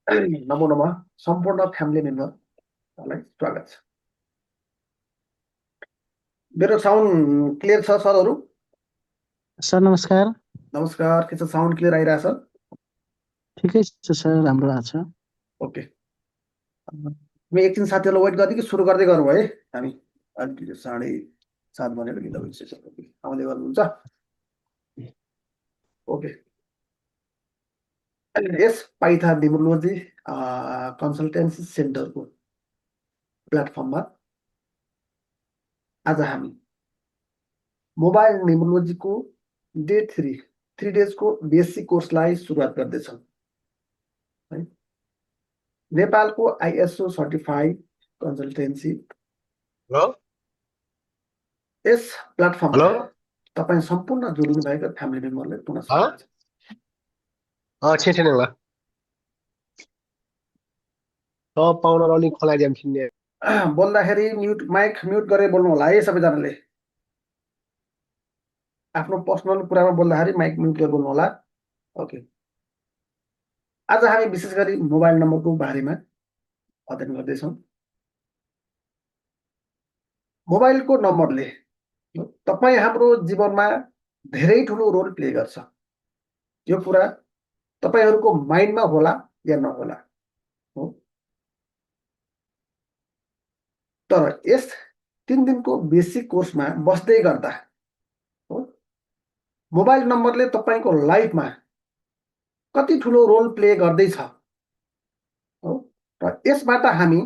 नमो नमः सम्पूर्ण फ्यामिली मेम्बरहरूलाई स्वागत छ। मेरो साउन्ड क्लियर छ सरहरू? सर नमस्कार। नमस्कार, के छ साउन्ड क्लियर आइरहेछ? ठिकै छ सर, राम्रो आएको छ। ओके, म एकछिन साथीहरूलाई वेट गर्दै कि सुरु गर्दै गरौँ है। हामी अलिकति 7:30 भनेर ढिलो भइसक्यो। आउँदै गर्नुहुन्छ? ओके, यस पाइथा न्युमरोलोजी कन्सल्टेन्सी सेन्टरको प्लेटफर्ममा आज हामी मोबाइल न्युमरोलोजीको डे 3 डेजको बेसिक कोर्सलाई सुरुवात गर्दैछौँ है। नेपालको आइएसओ सर्टिफाइड कन्सल्टेन्सी यस प्लेटफर्ममा तपाईँ सम्पूर्ण जोडिनु भएका फ्यामिली मेम्बरलाई पुनः स्वागत छ। छेठेनेला पाउन रली खोलाइदियम छिन्ने बोल्दाखेरि माइक म्युट गरेर बोल्नु होला है सबैजनाले। आफ्नो पर्सनल कुरामा बोल्दाखेरि माइक म्युट गरेर बोल्नु होला। ओके, आज हामी विशेष गरी मोबाइल नम्बरको बारेमा अध्ययन गर्दैछौँ। मोबाइलको नम्बरले तपाईँ हाम्रो जीवनमा धेरै ठुलो रोल प्ले गर्छ। यो कुरा तपाईहरूको माइन्डमा होला या नहोला हो, तर यस 3 दिनको बेसिक कोर्समा बस्दै गर्दा हो मोबाइल नम्बरले तपाईको लाइफमा कति ठुलो रोल प्ले गर्दैछ हो, र यसबाट हामी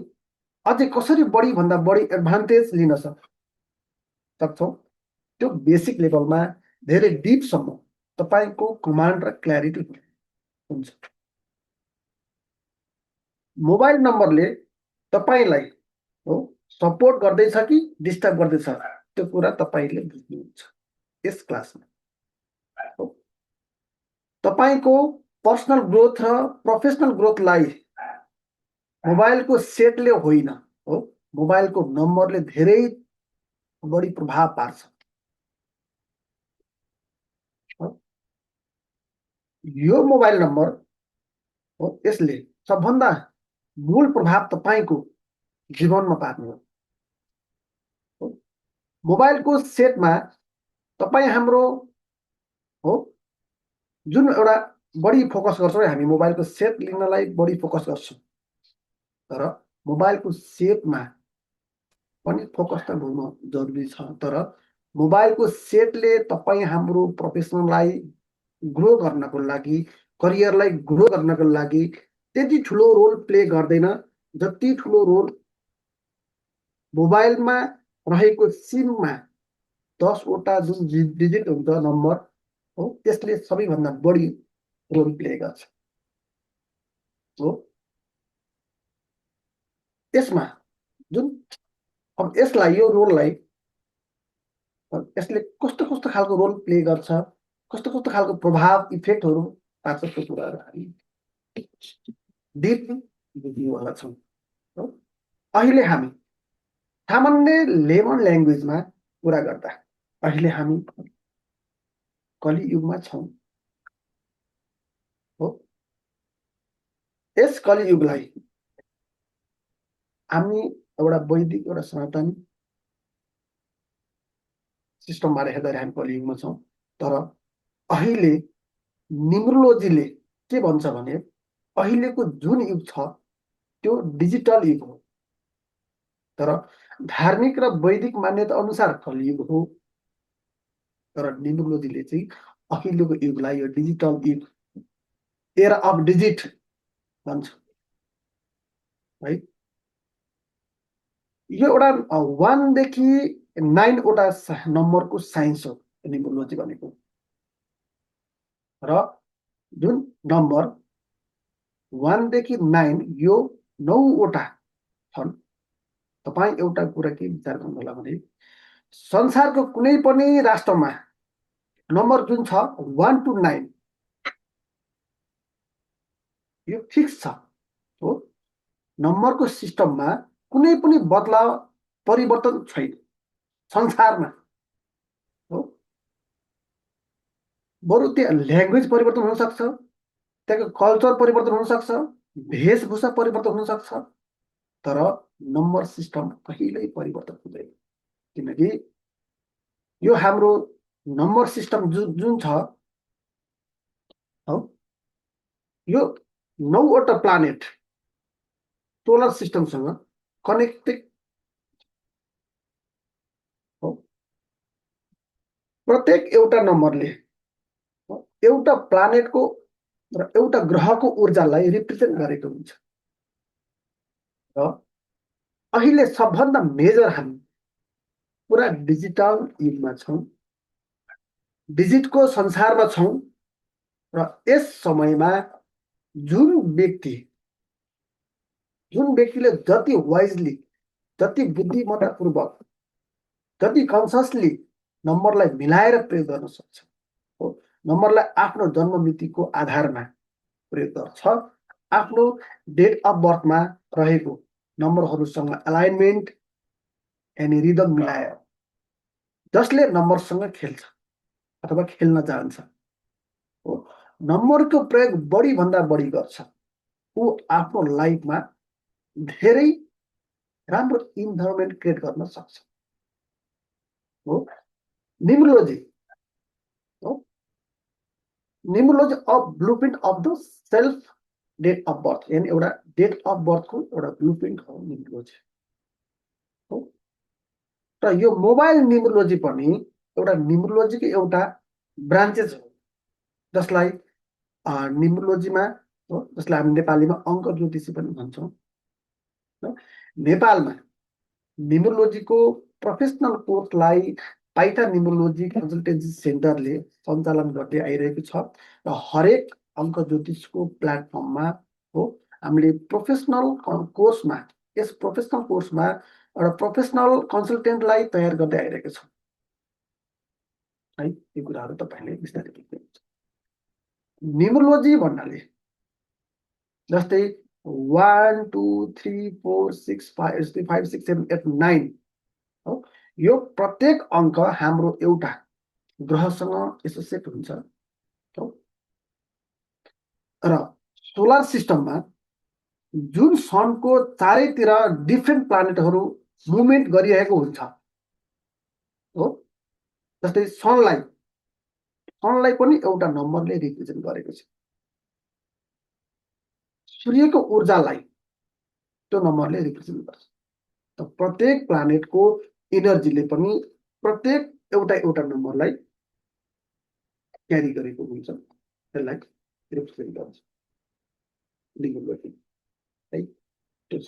अझै कसरी बढी भन्दा बढी एडभान्टेज लिन सक्छौँ त्यो बेसिक लेभलमा धेरै डिपसम्म तपाईको कमान्ड र क्ल्यारिटी हुन्छ। मोबाइल नम्बरले तपाईलाई हो सपोर्ट गर्दैछ कि डिस्टर्ब गर्दैछ त्यो कुरा तपाईले बुझ्नुहुन्छ यस क्लासमा। तपाईको पर्सनल ग्रोथ र प्रोफेसनल ग्रोथलाई मोबाइलको सेटले होइन हो, मोबाइलको नम्बरले धेरै बढी प्रभाव पार्छ। यो मोबाइल नम्बर हो यसले सबभन्दा मूल प्रभाव तपाईको जीवनमा पार्नु हो। मोबाइलको सेटमा तपाई हाम्रो हो जुन एउटा बढी फोकस गर्छौँ हामी मोबाइलको सेट लिनलाई बढी फोकस गर्छौँ, तर मोबाइलको सेटमा पनि फोकस त हुनु जरुरी छ। तर मोबाइलको सेटले तपाई हाम्रो प्रोफेसनललाई ग्रो गर्नको लागि, करियरलाई ग्रो गर्नको लागि त्यति ठुलो रोल प्ले गर्दैन जति ठुलो रोल मोबाइलमा रहेको सिममा 10 वटा जुन डिजिट हुन्छ नम्बर हो त्यसले सबैभन्दा बढी रोल प्ले गर्छ हो। यसमा जुन अब यसलाई यो रोललाई यसले कस्तो कस्तो खालको रोल प्ले गर्छ, कस्तो कस्तो खालको प्रभाव इफेक्टहरू पार्छ त्यो कुराहरू हामी डिप बुझ्नेवाला छौँ। अहिले हामी सामान्य लेमन ल्याङ्ग्वेजमा कुरा गर्दा अहिले हामी कलियुगमा छौँ हो। यस कलियुगलाई हामी एउटा वैदिक एउटा सनातनी सिस्टमबाट हेर्दाखेरि हामी कलियुगमा छौँ। तर अहिले न्युमरोलोजीले के भन्छ भने अहिलेको जुन युग छ त्यो डिजिटल युग हो, तर धार्मिक र वैदिक मान्यता अनुसार कलियुग हो। तर न्युमरोलोजीले चाहिँ अहिलेको युगलाई यो डिजिटल युग एरा अफ डिजिट भन्छ है। यो एउटा 1 देखि 9 वटा नम्बरको साइन्स हो न्युमरोलोजी भनेको, र जुन नम्बर 1 देखि 9 यो 9 वटा छन्। तपाईँ एउटा कुरा के विचार गर्नु होला भने संसारको कुनै पनि राष्ट्रमा नम्बर जुन छ 1 to 9 यो फिक्स छ हो। नम्बरको सिस्टममा कुनै पनि बदलाव परिवर्तन छैन संसारमा हो। बरु त्यो ल्याङ्ग्वेज परिवर्तन हुन सक्छ, त्यहाँको कल्चर परिवर्तन हुन सक्छ, वेशभूषा परिवर्तन हुन सक्छ, तर नम्बर सिस्टम कहिल्यै परिवर्तन हुँदैन। किनकि यो हाम्रो नम्बर सिस्टम जुन छ यो 9वटा प्लानेट सोलर सिस्टमसँग कनेक्टेड हो। प्रत्येक एउटा नम्बरले एउटा प्लानेटको र एउटा ग्रहको ऊर्जालाई रिप्रेजेन्ट गरेको हुन्छ। र अहिले सबभन्दा मेजर हामी पुरा डिजिटल युगमा छौँ, डिजिटको संसारमा छौँ र यस समयमा जुन व्यक्तिले जति वाइजली, जति बुद्धिमत्तापूर्वक, जति कन्सियसली नम्बरलाई मिलाएर प्रयोग गर्न सक्छ, नम्बरलाई आफ्नो जन्म मितिको आधारमा प्रयोग गर्छ, आफ्नो डेट अफ बर्थमा रहेको नम्बरहरूसँग अलाइनमेन्ट यानी रिदम मिलाएर जसले नम्बरसँग खेल्छ अथवा खेल्न जान्छ, नम्बरको प्रयोग बढी भन्दा बढी गर्छ, ऊ आफ्नो लाइफमा धेरै राम्रो इन्भाइरोमेन्ट क्रिएट गर्न सक्छ। Numerology of blueprint of the self date of birth, यानी एउटा डेट अफ बर्थको एउटा ब्लुप्रिन्ट हो न्युमरोलोजी। र यो मोबाइल न्युमरोलोजी पनि एउटा न्युमरोलोजीको एउटा ब्रान्चेस हो, जसलाई न्युमरोलोजीमा जसलाई हामी नेपालीमा अङ्क ज्योतिषी पनि भन्छौँ। नेपालमा न्युमरोलोजीको प्रोफेसनल कोर्सलाई पाइटा न्युमरोलोजी कन्सल्टेन्सी सेन्टरले सञ्चालन गर्दै आइरहेको छ र हरेक अङ्क ज्योतिषको प्लेटफर्ममा हो हामीले प्रोफेसनल कोर्समा एउटा प्रोफेसनल कन्सल्टेन्टलाई तयार गर्दै आइरहेको छ है। यो कुराहरू तपाईले बिस्तारै बुझ्नुहुन्छ। न्युमरोलोजी भन्नाले जस्तै 1 2 3 4 6 5 6 7 8 9 हो, यो प्रत्येक अङ्क हाम्रो एउटा ग्रहसँग एसोसिएट हुन्छ हो। र सोलर सिस्टममा जुन सनको चारैतिर डिफ्रेन्ट प्लानेटहरू मुभमेन्ट गरिरहेको हुन्छ हो, जस्तै सनलाई पनि एउटा नम्बरले रिप्रेजेन्ट गरेको छ, सूर्यको ऊर्जालाई त्यो नम्बरले रिप्रेजेन्ट गर्छ। त प्रत्येक प्लानेटको इनर्जीले पनि प्रत्येक एउटा नम्बरलाई क्यारी गरेको हुन्छ, त्यसलाई रिप्रेजेन्ट गर्छ न्युमरोलोजी है। त्यो छ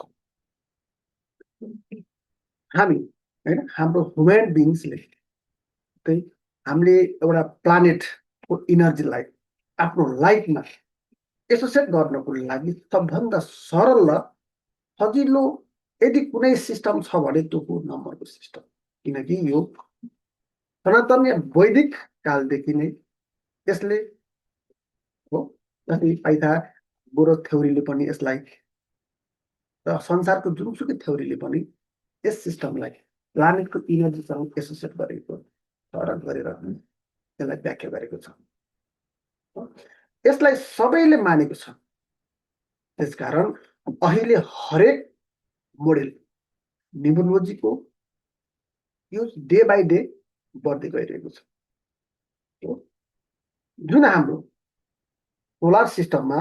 हामी हैन, हाम्रो ह्युमन बिइङ्सले चाहिँ हामीले एउटा प्लानेटको इनर्जीलाई आफ्नो लाइफमा एसोसिएट गर्नको लागि सबभन्दा सरल र सजिलो यदि कुनै सिस्टम छ भने त्यो हो नम्बरको सिस्टम। किनकि यो सनातन वैदिक कालदेखि नै यसले हो, जस्तै पाइथागोरस थ्योरीले पनि यसलाई र संसारको जुनसुकै थ्योरीले पनि यस सिस्टमलाई प्लानेटको इनर्जीसँग एसोसिएट गरेको गरेर यसलाई व्याख्या गरेको छ। यसलाई सबैले मानेको छ, त्यसकारण अहिले हरेक मोडेल न्युमरोलोजीको यो डे बाई डे बढ्दै गइरहेको छ। जुन हाम्रो सोलर सिस्टममा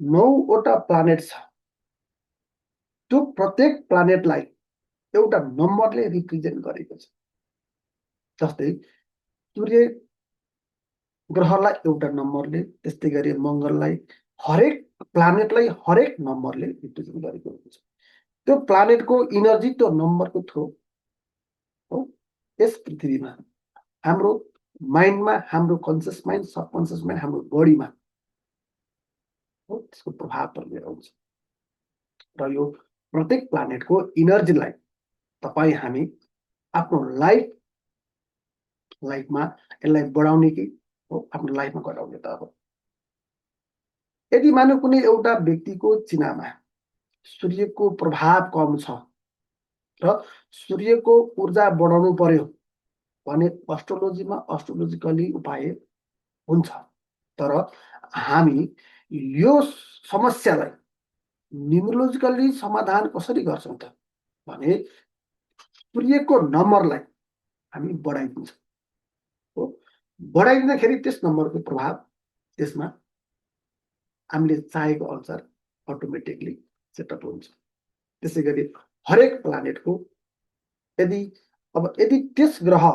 9वटा प्लानेट छ, त्यो प्रत्येक प्लानेटलाई एउटा नम्बरले रिप्रेजेन्ट गरेको छ। जस्तै सूर्य ग्रहलाई एउटा नम्बरले, त्यस्तै गरी मङ्गललाई, हरेक प्लानेटलाई हरेक नम्बरले रिप्रेजेन्ट गरेको हुन्छ। त्यो प्लानेटको इनर्जी त्यो नम्बरको थ्रु हो यस पृथ्वीमा हाम्रो माइन्डमा, हाम्रो कन्सियस माइन्ड, सबकन्सियस माइन्ड, हाम्रो बडीमा हो त्यसको प्रभाव पर्ने आउँछ। र यो प्रत्येक प्लानेटको इनर्जीलाई तपाईँ हामी आफ्नो लाइफमा यसलाई बढाउने कि हो आफ्नो लाइफमा घटाउने त हो। यदि मानव कुनै एउटा व्यक्तिको चिनामा सूर्यको प्रभाव कम छ र सूर्यको ऊर्जा बढाउनु पर्यो भने एस्ट्रोलोजीमा एस्ट्रोलोजिकली उपाय हुन्छ, तर हामी यो समस्यालाई न्युमरोलोजिकली समाधान कसरी गर्छौँ त भने सूर्यको नम्बरलाई हामी बढाइदिन्छौँ हो। बढाइदिँदाखेरि त्यस नम्बरको प्रभाव त्यसमा हामीले चाहेको अनुसार अटोमेटिकली सेटअप हुन्छ। त्यसै गरी हरेक प्लानेटको यदि त्यस ग्रह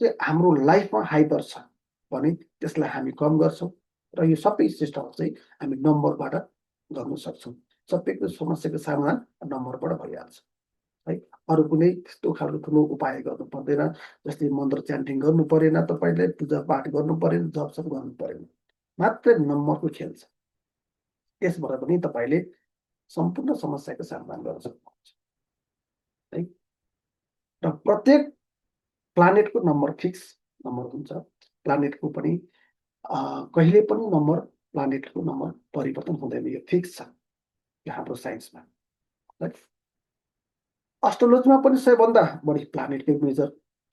चाहिँ हाम्रो लाइफमा हाइपर छ भने त्यसलाई हामी कम गर्छौँ र यो सबै सिस्टम चाहिँ हामी नम्बरबाट गर्न सक्छौँ। सबैको समस्याको समाधान नम्बरबाट भइहाल्छ है। अरू कुनै त्यस्तो खालको ठुलो उपाय गर्नु पर्दैन, जस्तै मन्त्र च्यान्टिङ गर्नु परेन, तपाईँले पूजापाठ गर्नु परेन, जपसप गर्नु परेन, मात्र नम्बरको खेल छ। त्यसबाट पनि तपाईँले सम्पूर्ण समस्याको समाधान गर्न सक्नुहुन्छ है। र प्रत्येक प्लानेटको नम्बर फिक्स नम्बर हुन्छ। प्लानेटको पनि कहिले पनि नम्बर प्लानेटको नम्बर परिवर्तन हुँदैन, यो फिक्स छ यो हाम्रो साइन्समा है। एस्ट्रोलोजीमा पनि सबैभन्दा बढी प्लानेटकै मेजर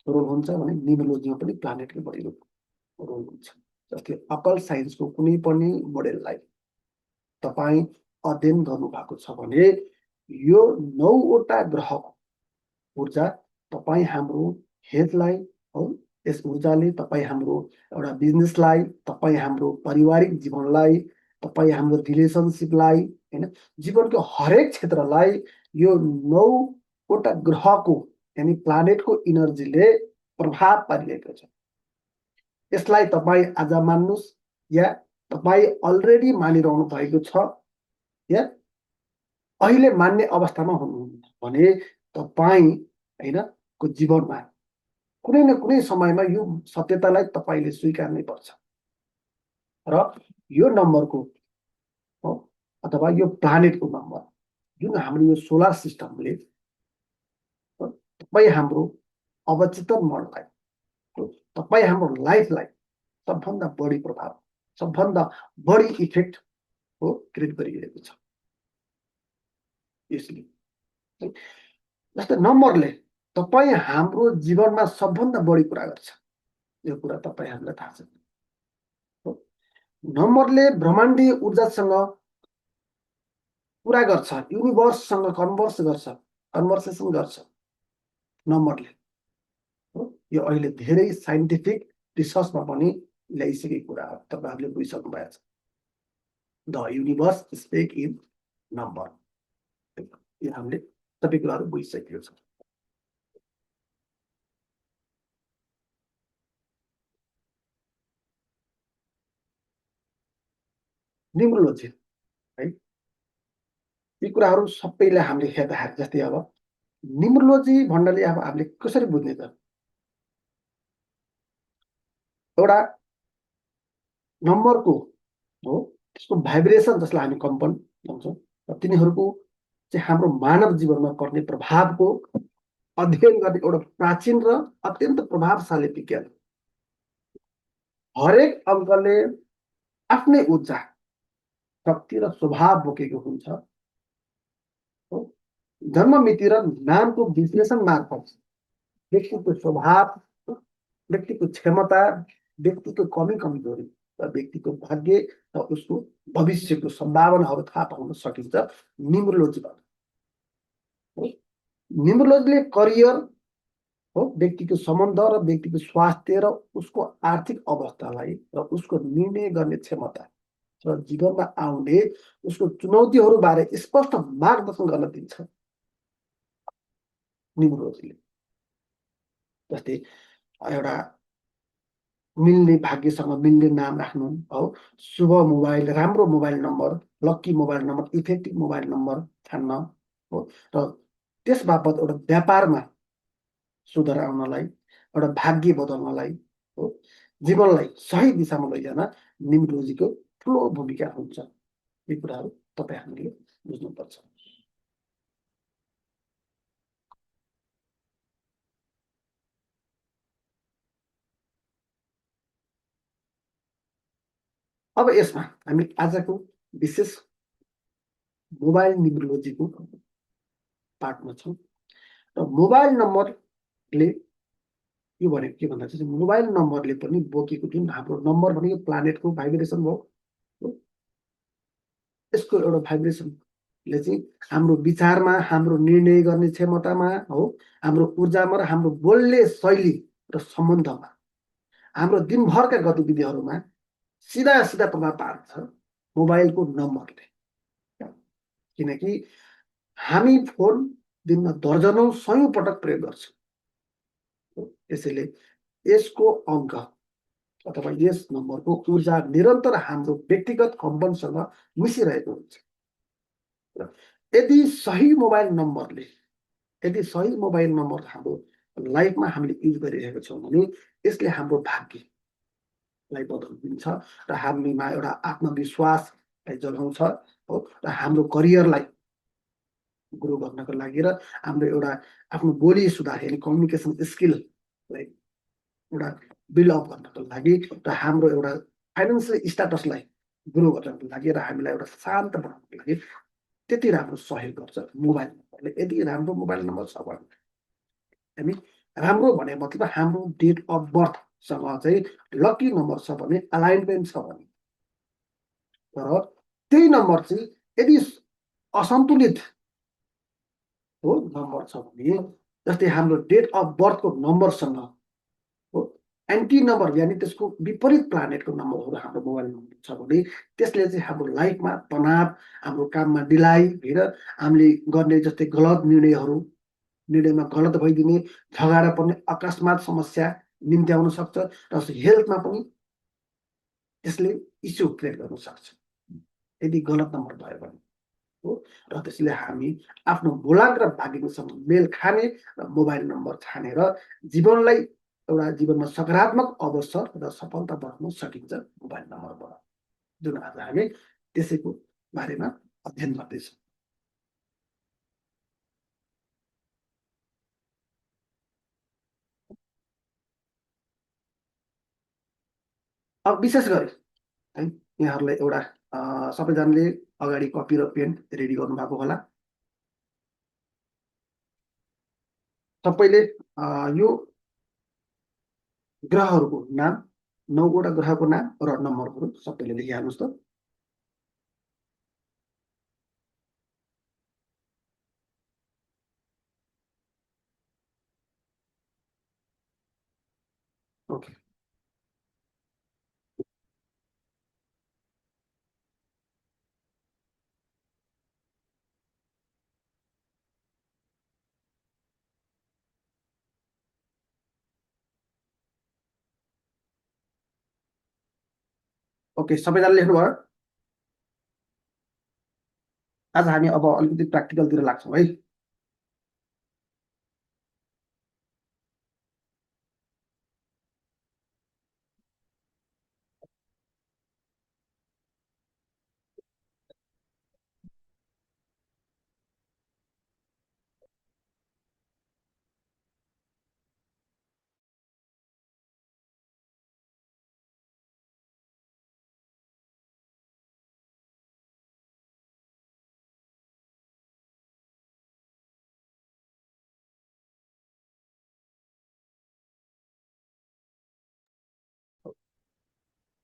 रोल हुन्छ भने न्युमरोलोजीमा पनि प्लानेटकै बढी रोल हुन्छ। जस्तै अकल साइन्सको कुनै पनि मोडेललाई तपाईँ अध्ययन गर्नुभएको छ भने यो 9वटा ग्रहको ऊर्जा तपाईँ हाम्रो हेल्थलाई हो, यस ऊर्जाले तपाईँ हाम्रो एउटा बिजनेसलाई, तपाईँ हाम्रो पारिवारिक जीवनलाई, तपाईँ हाम्रो रिलेसनसिपलाई होइन, जीवनको हरेक क्षेत्रलाई यो 9वटा ग्रहको यानि प्लानेटको इनर्जीले प्रभाव पारिरहेको छ। यसलाई तपाईँ आज मान्नुहोस् या तपाईँ अलरेडी मानिरहनु भएको छ या अहिले मान्ने अवस्थामा हुनुहुन्छ भने तपाईँ होइन को जीवनमा कुनै न कुनै समयमा यो सत्यतालाई तपाईँले स्वीकार्नै पर्छ र यो नम्बरको हो अथवा यो प्लानेटको नम्बर जुन हाम्रो यो सोलर सिस्टमले तपाईँ हाम्रो अवचेतन मनलाई, तपाईँ हाम्रो लाइफलाई सबभन्दा बढी प्रभाव, सबभन्दा बढी इफेक्ट हो क्रिएट गरिरहेको छ। यसले जस्तै नम्बरले तपाईँ हाम्रो जीवनमा सबभन्दा बढी कुरा गर्छ, यो कुरा तपाईँहरूलाई थाहा छ। नम्बरले ब्रह्माण्डीय ऊर्जासँग कुरा गर्छ, युनिभर्ससँग कन्भर्सेसन गर्छ नम्बरले हो। यो अहिले धेरै साइन्टिफिक रिसर्चमा पनि ल्याइसकेको कुरा हो, तपाईँहरूले बुझिसक्नु भएको छ। The universe speak in number, यो हामीले सबै कुराहरू बुझिसकेको छ। न्युमरोलोजी है, यी कुराहरू सबैलाई हामीले हेर्दाखेरि जस्तै अब न्युमरोलोजी भन्नाले अब हामीले कसरी बुझ्ने त, एउटा नम्बरको हो त्यसको भाइब्रेसन जसलाई हामी कम्पन भन्छौँ र तिनीहरूको चाहिँ हाम्रो मानव जीवनमा पर्ने प्रभावको अध्ययन गर्ने एउटा प्राचीन र अत्यन्त प्रभावशाली विज्ञान। हरेक अङ्कले आफ्नै ऊर्जा, शक्ति र स्वभाव बोकेको हुन्छ। जन्ममिति र नामको विश्लेषण मार्फत व्यक्तिको स्वभाव, व्यक्तिको क्षमता, व्यक्तिको कमी कमजोरी र व्यक्तिको भाग्य र उसको भविष्यको सम्भावनाहरू थाहा पाउन सकिन्छ न्युमरोलोजीबाट। न्युमरोलोजीले करियर हो, व्यक्तिको सम्बन्ध र व्यक्तिको स्वास्थ्य र उसको आर्थिक अवस्थालाई र उसको निर्णय गर्ने क्षमता र जीवनमा आउने उसको चुनौतीहरू बारे स्पष्ट मार्गदर्शन गर्न दिन्छ न्युमरोलोजीले। जस्तै एउटा मिल्ने भाग्यसँग मिल्ने नाम राख्नु हो, शुभ मोबाइल, राम्रो mobile number, lucky mobile number, effective mobile number छान्न हो र त्यस बापत एउटा व्यापारमा सुधार आउनलाई, एउटा भाग्य बदल्नलाई हो, जीवनलाई सही दिशामा लैजान न्युमरोलोजीको ठुलो भूमिका हुन्छ। यी कुराहरू तपाईँ हामीले बुझ्नुपर्छ। अब यसमा हामी आजको विशेष मोबाइल न्युमरोलोजीको पार्टमा छौँ र मोबाइल नम्बरले यो भनेको के भन्दा चाहिँ मोबाइल नम्बरले पनि बोकेको जुन हाम्रो नम्बर भनेको प्लानेटको भाइब्रेसन हो, यसको एउटा भाइब्रेसनले चाहिँ हाम्रो विचारमा, हाम्रो निर्णय गर्ने क्षमतामा हो, हाम्रो ऊर्जामा र हाम्रो बोल्ने शैली र सम्बन्धमा, हाम्रो दिनभरका गतिविधिहरूमा सिधा सिधा प्रभाव पार्छ मोबाइलको नम्बरले। किनकि हामी फोन दिनमा दर्जनौं सयौं पटक प्रयोग गर्छौँ। त्यसैले यसको अङ्क अथवा यस नम्बरको ऊर्जा निरन्तर हाम्रो व्यक्तिगत कम्पनसँग मिसिरहेको हुन्छ। यदि सही मोबाइल नम्बर हाम्रो लाइफमा हामीले युज गरिरहेको छौँ भने यसले हाम्रो भाग्यलाई बदलिदिन्छ र हामीमा एउटा आत्मविश्वासलाई जगाउँछ हो, र हाम्रो करियरलाई ग्रो गर्नको लागि र हाम्रो एउटा आफ्नो बोली सुधार यानि कम्युनिकेसन स्किललाई एउटा बिल्डअप गर्नको लागि र हाम्रो एउटा फाइनेन्सियल स्ट्याटसलाई ग्रो गर्नको लागि र हामीलाई एउटा शान्त बनाउनको लागि त्यति राम्रो सहयोग गर्छ मोबाइल नम्बरले। यदि राम्रो मोबाइल नम्बर छ भने हामी राम्रो भने मतलब हाम्रो डेट अफ बर्थसँग चाहिँ लकी नम्बर छ भने, अलाइनमेन्ट छ भने। तर त्यही नम्बर चाहिँ यदि असन्तुलित हो नम्बर छ भने, जस्तै हाम्रो डेट अफ बर्थको नम्बरसँग हो एन्टी नम्बर यानि त्यसको विपरीत प्लानेटको नम्बरहरू हाम्रो मोबाइल नम्बर छ भने त्यसले चाहिँ हाम्रो लाइफमा तनाव, हाम्रो काममा ढिलाइ र हामीले गर्ने जस्तै गलत निर्णयमा गलत भइदिने, झगडा पर्ने, अकस्मात समस्या निम्त्याउन सक्छ र हेल्थमा पनि त्यसले इस्यु क्रिएट गर्न सक्छ यदि गलत नम्बर भयो भने हो। र त्यसले हामी आफ्नो बोलाङ र भाग्यसँग मेल खाने र मोबाइल नम्बर छानेर जीवनलाई एउटा जीवनमा सकारात्मक अवसर र सफलता बनाउन सकिन्छ मोबाइल नम्बरबाट, जुन आज हामी त्यसैको बारेमा अध्ययन गर्दैछौँ। अब विशेष गरी है यहाँहरूलाई एउटा सबैजनाले अगाडि कपी र पेन रेडी गर्नुभएको होला। सबैले यो ग्रहहरूको नाम, 9वटा ग्रहको नाम र नम्बरहरू सबैले लेखिहाल्नुहोस् त। ओके, ओके सबैजनाले लेख्नुभयो। आज हामी अब अलिकति प्र्याक्टिकलतिर लाग्छौँ है।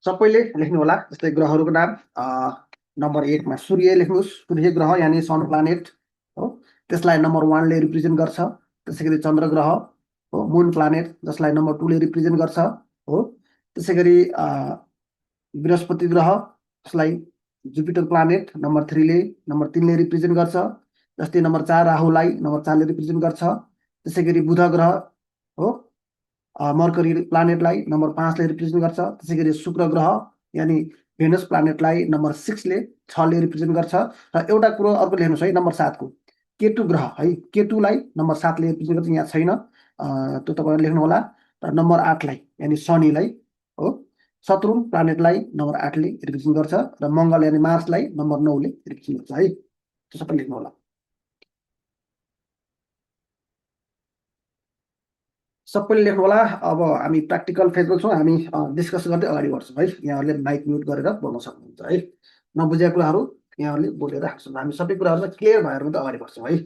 सबैले लेख्नु होला। जस्तै ग्रहहरूको नाम नम्बर 1 मा सूर्य लेख्नुहोस्। सूर्य ग्रह यानि सन प्लानेट हो, त्यसलाई नम्बर 1 ले रिप्रेजेन्ट गर्छ। त्यसै गरी चन्द्र ग्रह हो, मुन प्लानेट जसलाई नम्बर 2 ले रिप्रेजेन्ट गर्छ हो। त्यसै गरी बृहस्पति ग्रह जसलाई जुपिटर प्लानेट नम्बर 3 ले रिप्रेजेन्ट गर्छ। जस्तै नम्बर 4 राहुलाई नम्बर 4 ले रिप्रेजेन्ट गर्छ। त्यसै गरी बुध ग्रह हो, मर्करी प्लानेटलाई नम्बर 5 ले रिप्रेजेन्ट गर्छ। त्यसै गरी शुक्र ग्रह यानि भेनस प्लानेटलाई नम्बर 6 ले रिप्रेजेन्ट गर्छ। र एउटा कुरो अर्को लेख्नुहोस् है, नम्बर 7 को केतु ग्रह है, केतुलाई नम्बर 7 ले रिप्रेजेन्ट गर्छ। यहाँ छैन, त्यो तपाईँहरूले लेख्नु होला। र नम्बर 8 लाई यानि शनिलाई हो, सतुर्न प्लानेटलाई नम्बर 8 ले रिप्रेजेन्ट गर्छ। र मङ्गल यानि मार्सलाई नम्बर 9 ले रिप्रेजेन्ट गर्छ है। त्यो सबै लेख्नु होला। सबैले लेख्नु होला। अब हामी प्र्याक्टिकल फेजमा छौँ। हामी डिस्कस गर्दै अगाडि बढ्छौँ है। यहाँहरूले माइक म्युट गरेर बोल्न सक्नुहुन्छ है। नबुझेका कुराहरू यहाँहरूले बोलेर राख्छौँ। हामी सबै कुराहरूमा क्लियर भएर मात्रै अगाडि बढ्छौँ है।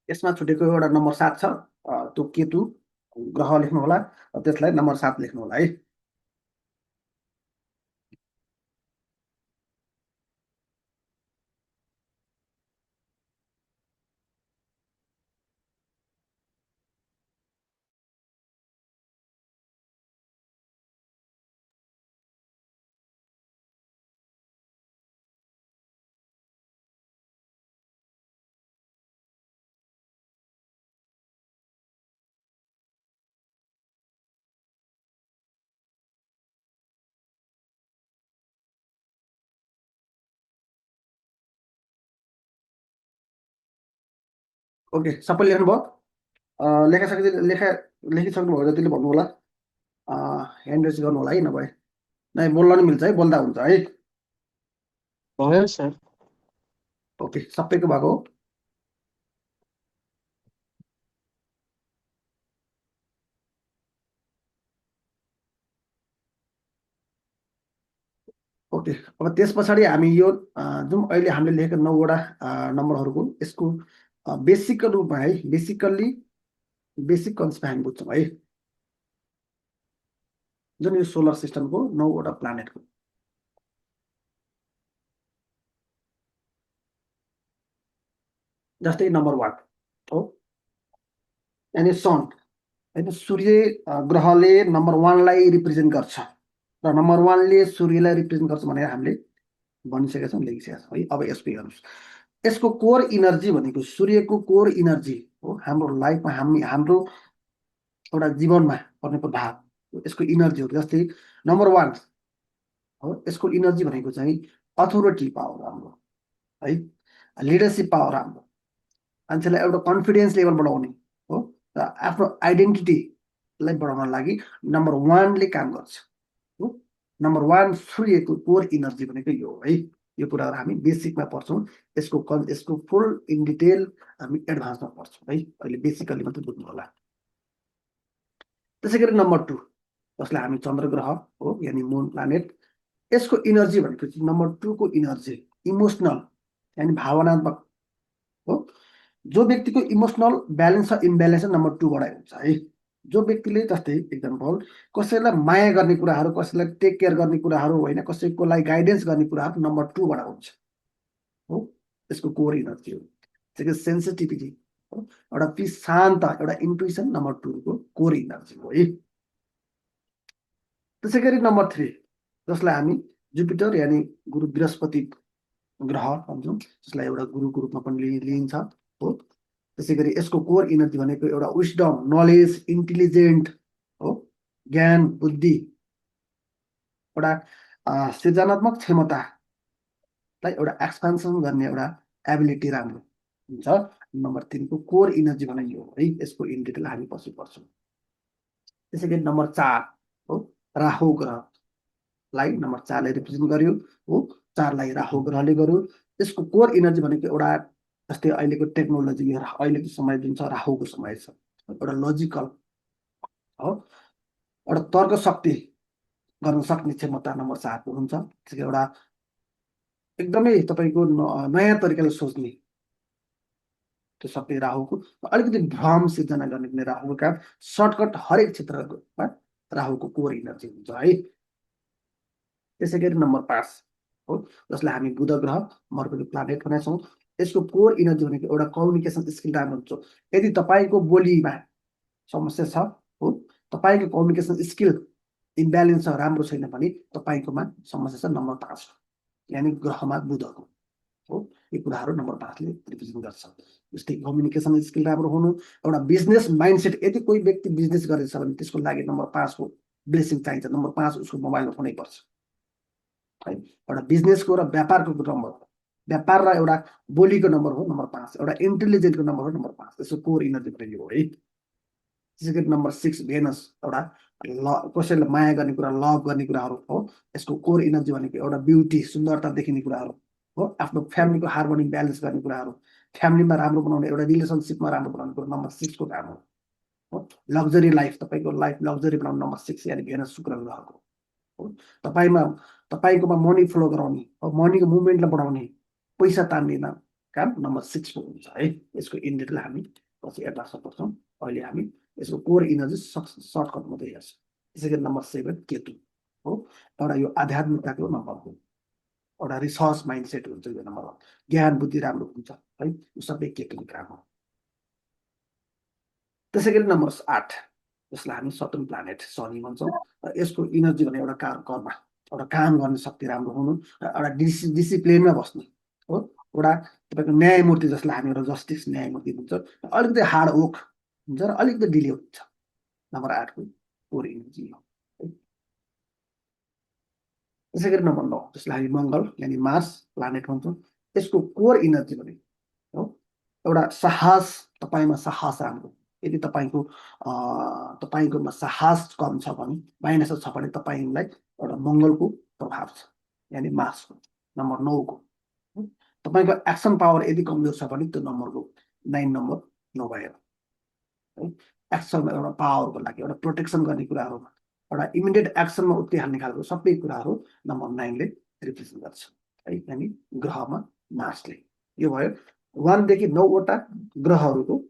यसमा छुटेको एउटा नम्बर 7 छ, त्यो केतु ग्रह लेख्नु होला, त्यसलाई नम्बर 7 लेख्नु होला है। ओके, सबैले लेख्नुभयो? लेखिसक्नु भयो जतिले भन्नु होला, ह्यान्ड रेज गर्नु होला है, नभए नै बोल्न नि मिल्छ है, बोल्दा हुन्छ है। भयो सर। ओके, सबैको भएको हो? ओके, अब त्यस पछाडि हामी यो जुन अहिले हामीले लेखेको 9वटा नम्बरहरूको यसको बेसिक रूपमा है, बेसिक कन्सेप्ट हामी बुझ्छौँ है, जुन यो सोलर सिस्टमको 9वटा प्लानेटको। जस्तै नम्बर 1 हो, यानि सन होइन, सूर्य ग्रहले नम्बर 1 लाई रिप्रेजेन्ट गर्छ र नम्बर 1 ले सूर्यलाई रिप्रेजेन्ट गर्छ भनेर हामीले भनिसकेका छौँ, लेखिसकेका छौँ है। अब यसको हेर्नुहोस्, यसको कोर इनर्जी भनेको सूर्यको कोर इनर्जी हो, हाम्रो लाइफमा हाम्रो एउटा जीवनमा पर्ने प्रभाव, यसको इनर्जी हो। जस्तै नम्बर 1 हो, यसको इनर्जी भनेको चाहिँ अथोरिटी पावर हाम्रो है, लिडरसिप पावर हाम्रो, मान्छेलाई एउटा कन्फिडेन्स लेभल बढाउने हो र आफ्नो आइडेन्टिटीलाई बढाउन लागि नम्बर 1 ले काम गर्छ हो। नम्बर 1 सूर्यको कोर इनर्जी भनेको यो है। यो कुराहरू हामी बेसिकमा पढ्छौँ, यसको फुल इन डिटेल हामी एडभान्समा पढ्छौँ है, अहिले बेसिकली मात्रै बुझ्नु होला। त्यसै गरी नम्बर 2 जसलाई हामी चन्द्र ग्रह हो, यानि मुन प्लानेट, यसको इनर्जी भनेको चाहिँ नम्बर 2 को इनर्जी इमोसनल यानि भावनात्मक हो। जो व्यक्तिको इमोसनल ब्यालेन्स र इम्ब्यालेन्स नम्बर 2 बाट हुन्छ है। जो व्यक्तिले, जस्तै इक्जाम्पल, कसैलाई माया गर्ने कुराहरू, कसैलाई टेक केयर गर्ने कुराहरू होइन, कसैको लागि गाइडेन्स गर्ने कुराहरू नम्बर 2 बाट हुन्छ हो, यसको कोर इनर्जी हो। त्यसै सेन्सिटिभिटी हो, एउटा पिस शान्त, एउटा इन्टुइसन नम्बर 2 को कोर इनर्जी हो है। त्यसै गरी नम्बर 3 जसलाई हामी जुपिटर यानि गुरु बृहस्पति ग्रह भन्छौँ, जसलाई एउटा गुरुको रूपमा पनि लिइन्छ हो। त्यसै गरी यसको कोर इनर्जी भनेको एउटा विस्डम, नलेज, इन्टेलिजेन्ट हो, ज्ञान, बुद्धि, एउटा सृजनात्मक क्षमतालाई एउटा एक्सपेन्सन गर्ने एउटा एबिलिटी राम्रो हुन्छ। नम्बर 3 को कोर इनर्जी भनेको यो है, यसको इन डिटेल हामी पछि पढ्छौँ। त्यसै गरी नम्बर 4 हो, राहु ग्रहलाई नम्बर 4 ले रिप्रेजेन्ट गर्यो हो, 4 लाई राहु ग्रहले गर्यो। यसको कोर इनर्जी भनेको एउटा, जस्तै अहिलेको टेक्नोलोजी, अहिलेको समय जुन छ राहुको समय छ, एउटा लजिकल हो, एउटा तर्क शक्ति गर्न सक्ने क्षमता नम्बर 4 को हुन्छ। त्यसै एउटा एकदमै तपाईँको नयाँ तरिकाले सोच्ने त्यो शक्ति राहुको, अलिकति भ्रम सिर्जना गर्ने पनि राहुको काम, सर्टकट हरेक क्षेत्रमा राहुको कोर इनर्जी हुन्छ है। त्यसै गरी नम्बर 5 हो, जसलाई हामी बुध ग्रह मर्क्युरी प्लानेट भनेका छौँ, यसको कोर इनर्जी भनेको एउटा कम्युनिकेसन स्किल राम्रो हुन्छ। यदि तपाईँको बोलीमा समस्या छ हो, तपाईँको कम्युनिकेसन स्किल इम्ब्यालेन्स छ, राम्रो छैन भने तपाईँकोमा समस्या छ नम्बर 5 यानि ग्रहमा बुधको हो। यो कुराहरू नम्बर 5 ले रिप्रेजेन्ट गर्छ। जस्तै कम्युनिकेसन स्किल राम्रो हुनु, एउटा बिजनेस माइन्डसेट, यदि कोही व्यक्ति बिजनेस गरेछ भने त्यसको लागि नम्बर 5 को ब्लेसिङ चाहिन्छ। नम्बर 5 उसको मोबाइलमा हुनै पर्छ है। एउटा बिजनेसको र व्यापारको नम्बर, व्यापार र एउटा बोलीको नम्बर हो नम्बर 5, एउटा इन्टेलिजेन्टको नम्बर हो नम्बर 5, यसको कोर इनर्जी पनि यो हो है। त्यसै गरी नम्बर 6 भेनस, एउटा कसैलाई माया गर्ने कुरा, लभ गर्ने कुराहरू हो, यसको कोर इनर्जी भनेको एउटा ब्युटी, सुन्दरता देखिने कुराहरू हो, आफ्नो फ्यामिलीको हार्मोनी ब्यालेन्स गर्ने कुराहरू, फ्यामिलीमा राम्रो बनाउने, एउटा रिलेसनसिपमा राम्रो बनाउने कुरा नम्बर 6 को काम हो। लग्जरी लाइफ, तपाईँको लाइफ लग्जरी बनाउने नम्बर 6 यानि भेनस शुक्र ग्रहको हो। तपाईँकोमा मनी फ्लो गराउने, मनीको मुभमेन्टलाई बढाउने, पैसा तान्ने काम नम्बर 6 को हुन्छ है। यसको इन्डेटलाई हामी पछि एडभान्समा पढ्छौँ। अहिले हामी यसको कोर इनर्जी सर्टकट मात्रै हेर्छौँ। त्यसै गरी नम्बर 7 केतु हो, एउटा यो आध्यात्मिकताको नम्बर हो, एउटा रिसर्च माइन्डसेट हुन्छ यो नम्बरमा, ज्ञान बुद्धि राम्रो हुन्छ है, यो सबै केतुको काम हो। त्यसै गरी नम्बर 8 जसलाई हामी सटर्न प्लानेट शनि भन्छौँ, यसको इनर्जी भने एउटा कर्म, एउटा काम गर्ने शक्ति राम्रो हुनु, एउटा डिसिप्लिनमा बस्नु हो, एउटा तपाईँको न्यायमूर्ति जसलाई हामीहरू जस्टिस न्यायमूर्ति भन्छ, अलिकति हार्ड वर्क हुन्छ र अलिकति डिले हुन्छ। नम्बर 8 को कोर इनर्जी हो। त्यसै गरी नम्बर 9 जसलाई हामी मङ्गल यानि मार्स प्लानेट भन्छौँ, यसको कोर इनर्जी भने हो एउटा साहस, तपाईँमा साहस राम्रो। यदि तपाईँकोमा साहस कम छ भने, माइनस छ भने तपाईँलाई एउटा मङ्गलको प्रभाव छ यानि मार्सको। नम्बर 9 को तपाईँको एक्सन पावर यदि कमजोर छ भने त्यो नम्बरको 9 नम्बर नभएर है, एक्सनमा एउटा पावरको लागि, एउटा प्रोटेक्सन गर्ने कुराहरूमा, एउटा इमिडिएट एक्सनमा उत्रिहाल्ने खालको सबै कुराहरू नम्बर 9ले रिप्रेजेन्ट गर्छ है, यानि ग्रहमा मार्सले। यो भयो 1 देखि 9 वटा ग्रहहरूको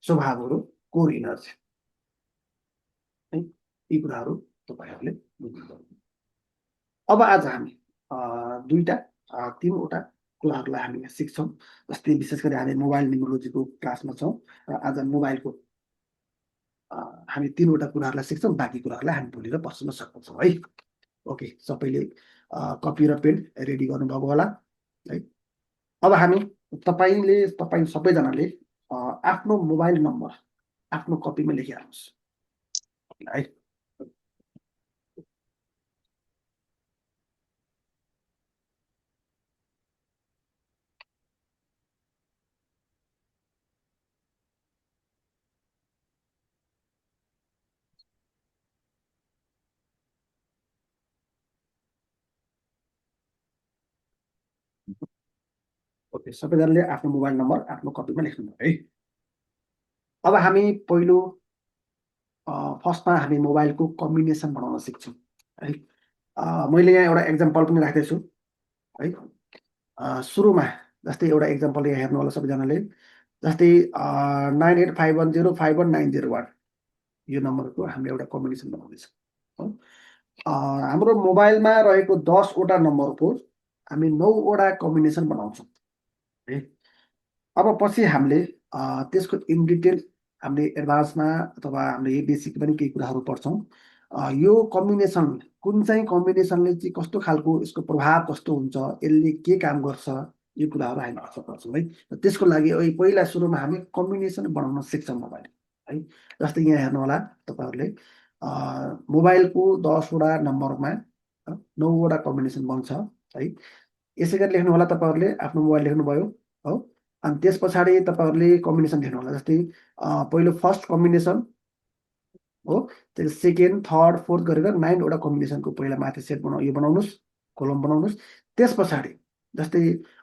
स्वभावहरू, कोर इनर्जी है, यी कुराहरू तपाईँहरूले बुझ्नुभयो। अब आज हामी 3वटा कुराहरूलाई हामी सिक्छौँ। जस्तै विशेष गरी हामी मोबाइल न्युमरोलोजीको क्लासमा छौँ र आज मोबाइलको हामी 3वटा कुराहरूलाई सिक्छौँ। बाँकी कुराहरूलाई हामी भोलि र पर्सिमा सक्छौँ है। ओके, सबैले कपी र पेन रेडी गर्नुभएको होला है। अब हामी तपाईँ सबैजनाले आफ्नो मोबाइल नम्बर आफ्नो कपीमा लेखिहाल्नुहोस् है। ओके, सबैजनाले आफ्नो मोबाइल नम्बर आफ्नो कपीमा लेख्नुभयो है। अब हामी पहिलो फर्स्टमा हामी मोबाइलको कम्बिनेसन बनाउन सिक्छौँ है। मैले यहाँ एउटा एक्जाम्पल पनि राख्दैछु है। सुरुमा जस्तै एउटा एक्जाम्पल यहाँ हेर्नु होला सबैजनाले, जस्तै 9851051901 यो नम्बरको हामीले एउटा कम्बिनेसन बनाउँदैछौँ। हाम्रो मोबाइलमा रहेको 10वटा नम्बरको हामी 9वटा कम्बिनेसन बनाउँछौँ है। अब पछि हामीले त्यसको इन डिटेल हामीले एडभान्समा अथवा हामीले बेसिक पनि केही कुराहरू पढ्छौँ। यो कम्बिनेसन कुन चाहिँ कम्बिनेसनले चाहिँ कस्तो खालको, यसको प्रभाव कस्तो हुन्छ, यसले के काम गर्छ, यो कुराहरू हामी पछि पढ्छौँ है। त्यसको लागि पहिला सुरुमा हामी कम्बिनेसन बनाउन सिक्छौँ मोबाइल है। जस्तै यहाँ हेर्नु होला तपाईँहरूले मोबाइलको 10वटा नम्बरमा 9वटा कम्बिनेसन बन्छ है। यसै गरी लेख्नु होला तपाईँहरूले आफ्नो मोबाइल लेख्नुभयो हो। अनि त्यस पछाडि तपाईँहरूले कम्बिनेसन लेख्नु होला। जस्तै पहिलो फर्स्ट कम्बिनेसन हो, त्यो सेकेन्ड थर्ड फोर्थ गरेर 9वटा कम्बिनेसनको पहिला माथि सेट यो बनाउनुहोस्, कोलम बनाउनुहोस्। त्यस पछाडि जस्तै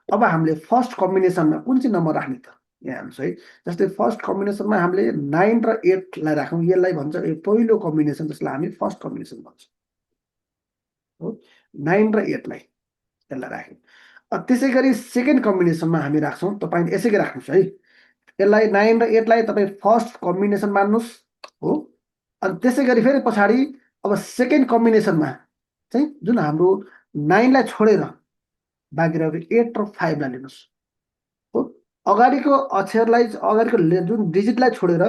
अब हामीले फर्स्ट कम्बिनेसनमा कुन चाहिँ नम्बर राख्ने त यहाँ हेर्नुहोस् है। जस्तै फर्स्ट कम्बिनेसनमा हामीले 9 र 8लाई राखौँ। यसलाई भन्छ पहिलो कम्बिनेसन, जसलाई हामी फर्स्ट कम्बिनेसन भन्छौँ हो। 9 र 8लाई यसलाई राख्यौँ। त्यसै गरी सेकेन्ड कम्बिनेसनमा हामी राख्छौँ। तपाईँ यसै गरी राख्नुहोस् है। यसलाई 9 र 8लाई तपाईँ फर्स्ट कम्बिनेसन मान्नुहोस् हो। अनि त्यसै गरी फेरि पछाडि अब सेकेन्ड कम्बिनेसनमा चाहिँ जुन हाम्रो 9लाई छोडेर बाँकी रहेको 8 र 5लाई लिनुहोस् हो। अगाडिको अक्षरलाई, अगाडिको जुन डिजिटलाई छोडेर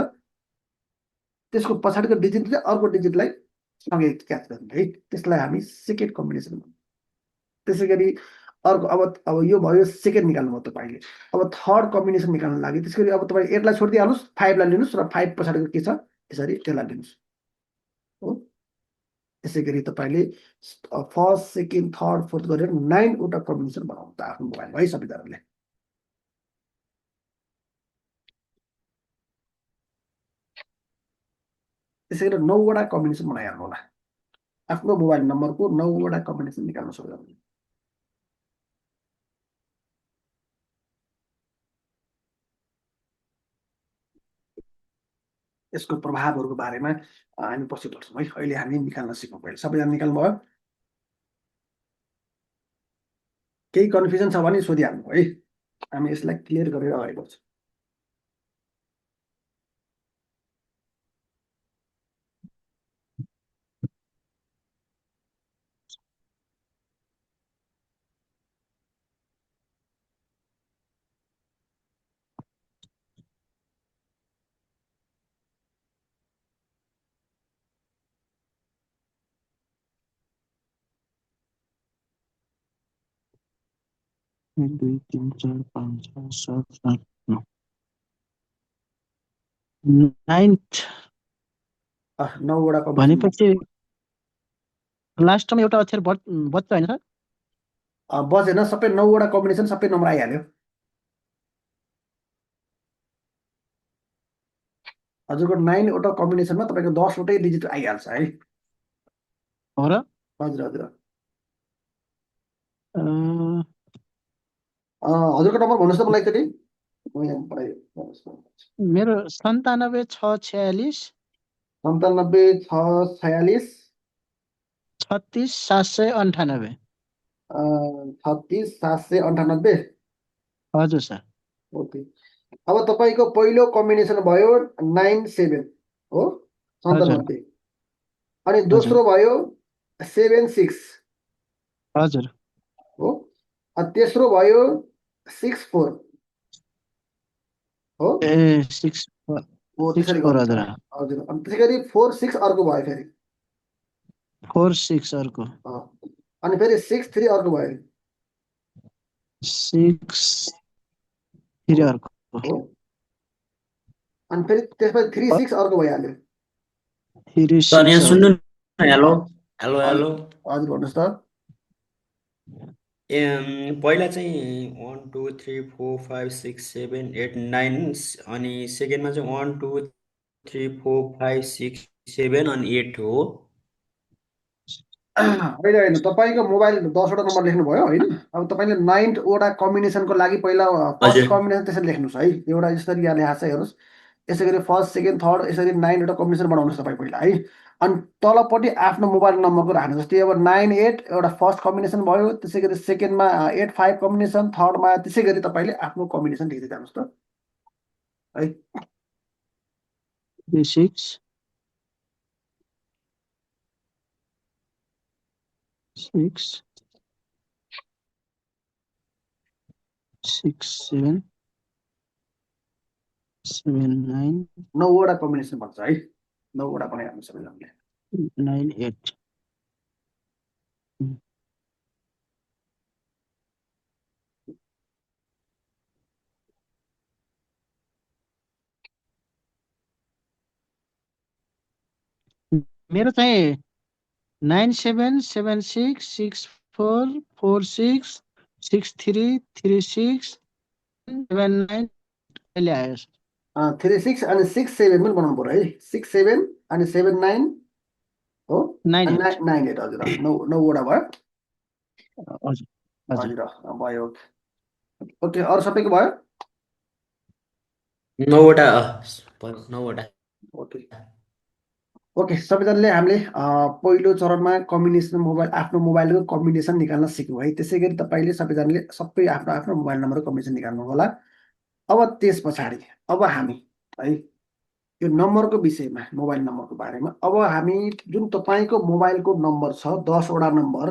त्यसको पछाडिको डिजिट चाहिँ अर्को डिजिटलाई सँगै क्याच गर्नु है। त्यसलाई हामी सेकेन्ड कम्बिनेसन भन्छौँ। त्यसै गरी अर्को अब यो भयो सेकेन्ड निकाल्नुभयो तपाईँले। अब थर्ड कम्बिनेसन निकाल्नु लागि त्यसै गरी अब तपाईँ 8लाई छोडिदिइहाल्नुहोस्, 5लाई लिनुहोस् र 5 पछाडिको के छ यसरी त्यसलाई लिनुहोस् हो। त्यसै गरी तपाईँले फर्स्ट सेकेन्ड थर्ड फोर्थ गरेर 9वटा कम्बिनेसन बनाउनु त आफ्नो मोबाइलमा है सबैजनाले। त्यसै गरी 9वटा कम्बिनेसन बनाइहाल्नु होला। आफ्नो मोबाइल नम्बरको 9वटा कम्बिनेसन निकाल्नु सक्दैन। यसको प्रभावहरूको बारेमा हामी पछि पढ्छौँ है। अहिले हामी निकाल्न सिक्छौँ। पहिले सबैजना निकाल्नुभयो? केही कन्फ्युजन छ भने सोधिहाल्नु है। हामी यसलाई क्लियर गरेर अगाडि बढ्छौँ। एक, दुई, तिन, चार, पाँच, छ, सात, आठ, नौ। नाइन्थ 9वटा कम्बिनेसन भनेपछि लास्टमा एउटा अक्षर बच्छ होइन सर? बजेन, सबै 9वटा कम्बिनेसन सबै नम्बर आइहाल्यो। हजुरको 9वटा कम्बिनेसनमा तपाईँको 10वटै डिजिट आइहाल्छ है। हो र? हजुर हजुर। अँ, हजुरको नम्बर भन्नुहोस् त मलाई एकचोटि। म यहाँ पढाइ मेरो 97 6 46 97 6 46 36 798। 36 798। हजुर सर। ओके। अब तपाईँको पहिलो कम्बिनेसन भयो 97 हो, हजुर 97। अनि हजुर दोस्रो भयो 76 हजुर। हो। अनि तेस्रो भयो 64 हो। ए 6 हो 6 त्यसरी 4 गर्नुहुन्छ। हजुर। हजुर। अनि त्यसै गरी 46 अर्को भयो फेरि। 4 6 अर्को। अनि फेरि 63 अर्को भयो 6 3 अर्को। हो। अनि फेरि त्यसपछि 36 अर्को भइहाल्यो। 3 सर यहाँ 6 सुन्नु अर्को। न, हेलो हेलो हजुर हेलो। हजुर भन्नुहोस् त। पहिला चाहिँ 1 2 3 4 5 6 7 8 9 अनि सेकेन्डमा चाहिँ 1 2 3 4 5 6 7 अनि 8 हो। होइन होइन, तपाईँको मोबाइल 10वटा नम्बर लेख्नुभयो होइन। अब तपाईँले 9वटा कम्बिनेसनको लागि पहिला फर्स्ट हजुर कम्बिनेसन त्यसरी लेख्नुहोस् है। एउटा यसरी यहाँ लेखाएको छ हेर्नुहोस्। यसै गरी फर्स्ट सेकेन्ड थर्ड यसरी 9वटा कम्बिनेसन बनाउनुहोस् तपाईँ पहिला है। अनि तलपट्टि आफ्नो मोबाइल नम्बरको राख्नु। जस्तै अब 98 एउटा फर्स्ट कम्बिनेसन भयो, त्यसै गरी सेकेन्डमा 85 कम्बिनेसन, थर्डमा त्यसै गरी तपाईँले आफ्नो कम्बिनेसन लेख्दै जानुहोस् त है। 3 6 6 6 7 7 9 9वटा कम्बिनेसन भन्छ है। 9वटा बनाइहाल्नु सबैजनाले। 9 8। मेरो चाहिँ 9 7 7 6 6 4 4 6 6 3 3 6 7 9 अहिले आयो सर। 36 अनि 6 7 पनि बनाउनु पर्यो है। 6 7 अनि 7 9 हो। 9 अनि 8। 9 8 हजुर। 9वटा भयो। हजुर हजुर। हजुर भयो। ओके, अरू सबैको भयो। 9वटा 9वटा। ओके ओके, सबैजनाले हामीले पहिलो चरणमा कम्बिनेसन मोबाइल आफ्नो मोबाइलको कम्बिनेसन निकाल्न सिक्यौँ है। त्यसै गरी तपाईँले सबैजनाले सबै आफ्नो आफ्नो मोबाइल नम्बरको कम्बिनेसन निकाल्नु होला। अब त्यस पछाडि अब हामी है यो नम्बरको विषयमा, मोबाइल नम्बरको बारेमा अब हामी जुन तपाईँको मोबाइलको नम्बर छ 10वटा नम्बर,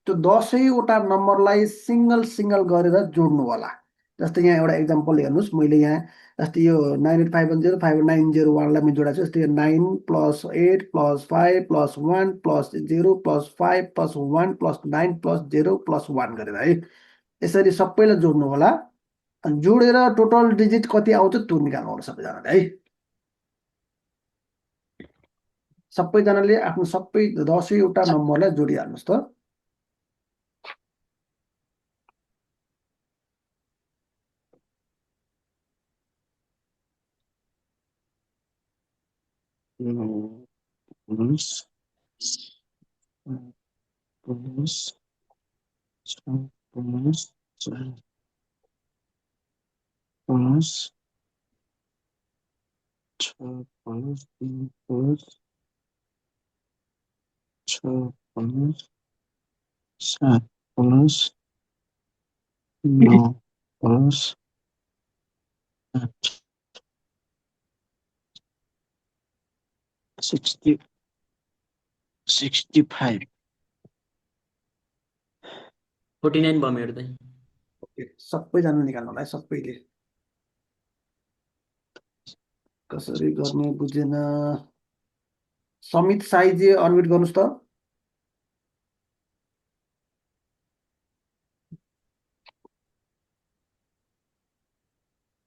त्यो 10वटा नम्बरलाई सिङ्गल सिङ्गल गरेर जोड्नु होला। जस्तै यहाँ एउटा इक्जाम्पल हेर्नुहोस्, मैले यहाँ जस्तै यो 98510590 जोडेको छु। जस्तै 9 + 8 + 5 + 1 + 0 + 5 + 1 + 9 + 0 + 1 गरेर है यसरी सबैलाई जोड्नु होला। अनि जोडेर टोटल डिजिट कति आउँछ त्यो निकाल्नु होला सबैजनाले है। सबैजनाले आफ्नो सबै 10वटा नम्बरलाई जोडिहाल्नुहोस् त। plus plus plus plus 6 plus 3 plus 6 plus 7 plus 9 plus 60 65 49 भयो मेरो चाहिँ। ओके सबैजना निकाल्नु होला है सबैले। कसरी गर्ने बुझेन। समित साईजी अनम्युट गर्नुहोस् त।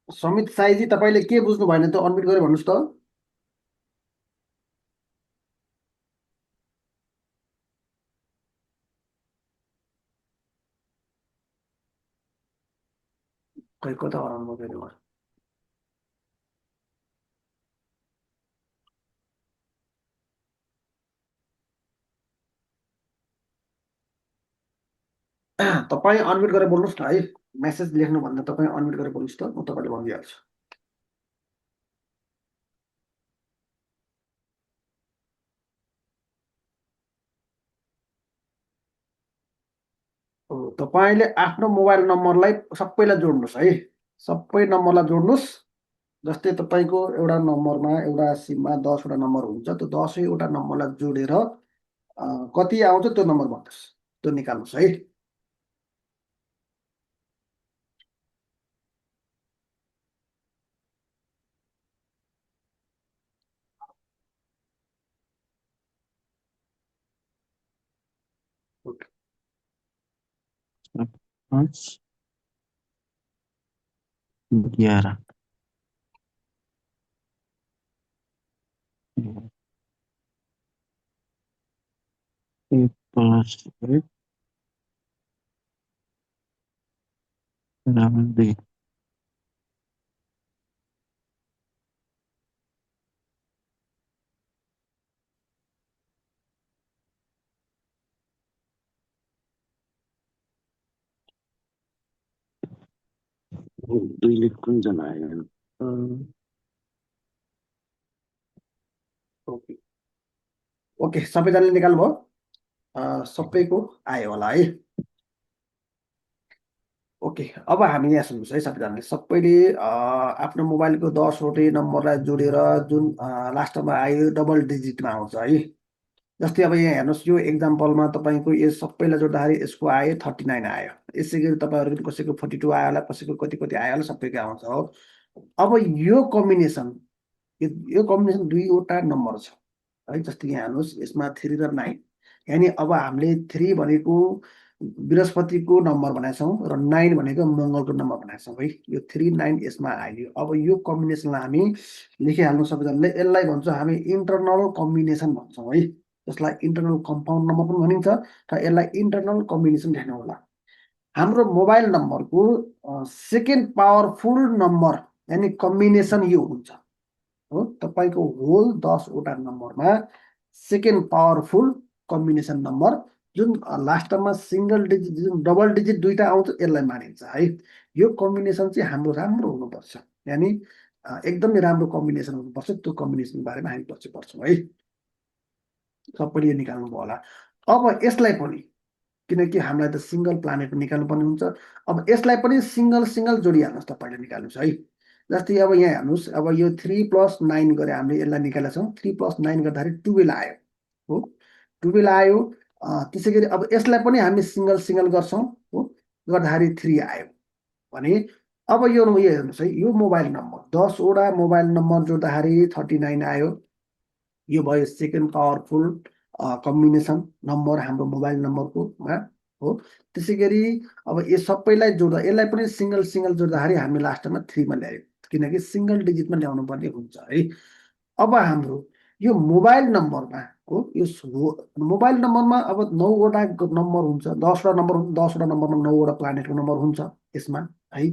समित साईजी तपाईँले के बुझ्नु भएन त अनम्युट गरेर भन्नुहोस् त। खै कता हराउनु भयो फेरि उहाँ। तपाईँ अनम्युट गरेर बोल्नुहोस् न है। मेसेज लेख्नुभन्दा तपाईँ अनम्युट गरेर बोल्नुहोस् त, म तपाईँले भनिदिइहाल्छु। तपाईँले आफ्नो मोबाइल नम्बरलाई सबैलाई जोड्नुहोस् है। सबै नम्बरलाई जोड्नुहोस्। जस्तै तपाईँको एउटा नम्बरमा एउटा सिममा 10वटा नम्बर हुन्छ, त्यो 10वटा नम्बरलाई जोडेर कति आउँछ त्यो नम्बर भन्नुहोस्, त्यो निकाल्नुहोस् है। ओके। 5 11 8 plus 8 बराबर 2 दुईले कुन जना आयो? ओके ओके सबैजनाले निकाल्नु भयो। सबैको आयो होला है। ओके अब हामी यहाँ सुन्नुहोस् है सबैजनाले। सबैले आफ्नो मोबाइलको 10वटै नम्बरलाई जोडेर जुन लास्टमा आयो डबल डिजिटमा आउँछ है। जस्तै अब यहाँ हेर्नुहोस्, यो एक्जाम्पलमा तपाईँको यो सबैलाई जोड्दाखेरि यसको आयो 39 आयो। यसै गरी तपाईँहरूको कसैको 42 आयो होला, कसैको कति कति आयो होला, सबैको आउँछ हो। अब यो कम्बिनेसन दुईवटा नम्बर छ है। जस्तै यहाँ हेर्नुहोस्, यसमा 3 र 9, यानि अब हामीले 3 भनेको बृहस्पतिको नम्बर भनेका छौँ र 9 भनेको मङ्गलको नम्बर भनेका छौँ है। यो 3 9 यसमा आयो। अब यो कम्बिनेसनलाई हामी लेखिहाल्नु सबैजनाले। यसलाई भन्छौँ हामी इन्टरनल कम्बिनेसन भन्छौँ है। जसलाई इन्टरनल कम्पाउन्ड नम्बर पनि भनिन्छ र यसलाई इन्टरनल कम्बिनेसन लेख्नु होला। हाम्रो मोबाइल नम्बरको सेकेन्ड पावरफुल नम्बर यानि कम्बिनेसन यो हुन्छ हो। तपाईँको होल 10वटा नम्बरमा सेकेन्ड पावरफुल कम्बिनेसन नम्बर जुन लास्टमा सिङ्गल डिजिट जुन डबल डिजिट दुईटा आउँछ यसलाई मानिन्छ है। यो कम्बिनेसन चाहिँ हाम्रो राम्रो हुनुपर्छ, यानि एकदमै राम्रो कम्बिनेसन हुनुपर्छ। त्यो कम्बिनेसन बारेमा हामी पछि पढ्छौँ है। सबैले यो निकाल्नु भयो होला। अब यसलाई पनि, किनकि हामीलाई त सिङ्गल प्लानेट निकाल्नु पर्ने हुन्छ, अब यसलाई पनि सिङ्गल सिङ्गल जोडिहाल्नुहोस्, तपाईँले निकाल्नुहोस् है। जस्तै अब यहाँ हेर्नुहोस्, अब यो 3 + 9 गरे हामीले यसलाई निकालेका छौँ। 3 + 9 गर्दाखेरि 12 आयो हो। 12 आयो। त्यसै गरी अब यसलाई पनि हामी सिङ्गल सिङ्गल गर्छौँ हो, गर्दाखेरि 3 आयो भने अब यो हेर्नुहोस् है, यो मोबाइल नम्बर 10वटा मोबाइल नम्बर जोड्दाखेरि 39 आयो। यो भयो सेकेन्ड पावरफुल कम्बिनेसन नम्बर हाम्रो मोबाइल नम्बरको हो। त्यसै गरी अब यो सबैलाई जोड्दा यसलाई पनि सिङ्गल सिङ्गल जोड्दाखेरि हामी लास्टमा 3मा ल्यायो, किनकि सिङ्गल डिजिटमा ल्याउनु पर्ने हुन्छ है। अब हाम्रो यो मोबाइल नम्बरमा हो, यो मोबाइल नम्बरमा अब 9वटा नम्बर हुन्छ, 10वटा नम्बर हुन्छ। 10वटा नम्बरमा 9वटा प्लानेटको नम्बर हुन्छ यसमा है।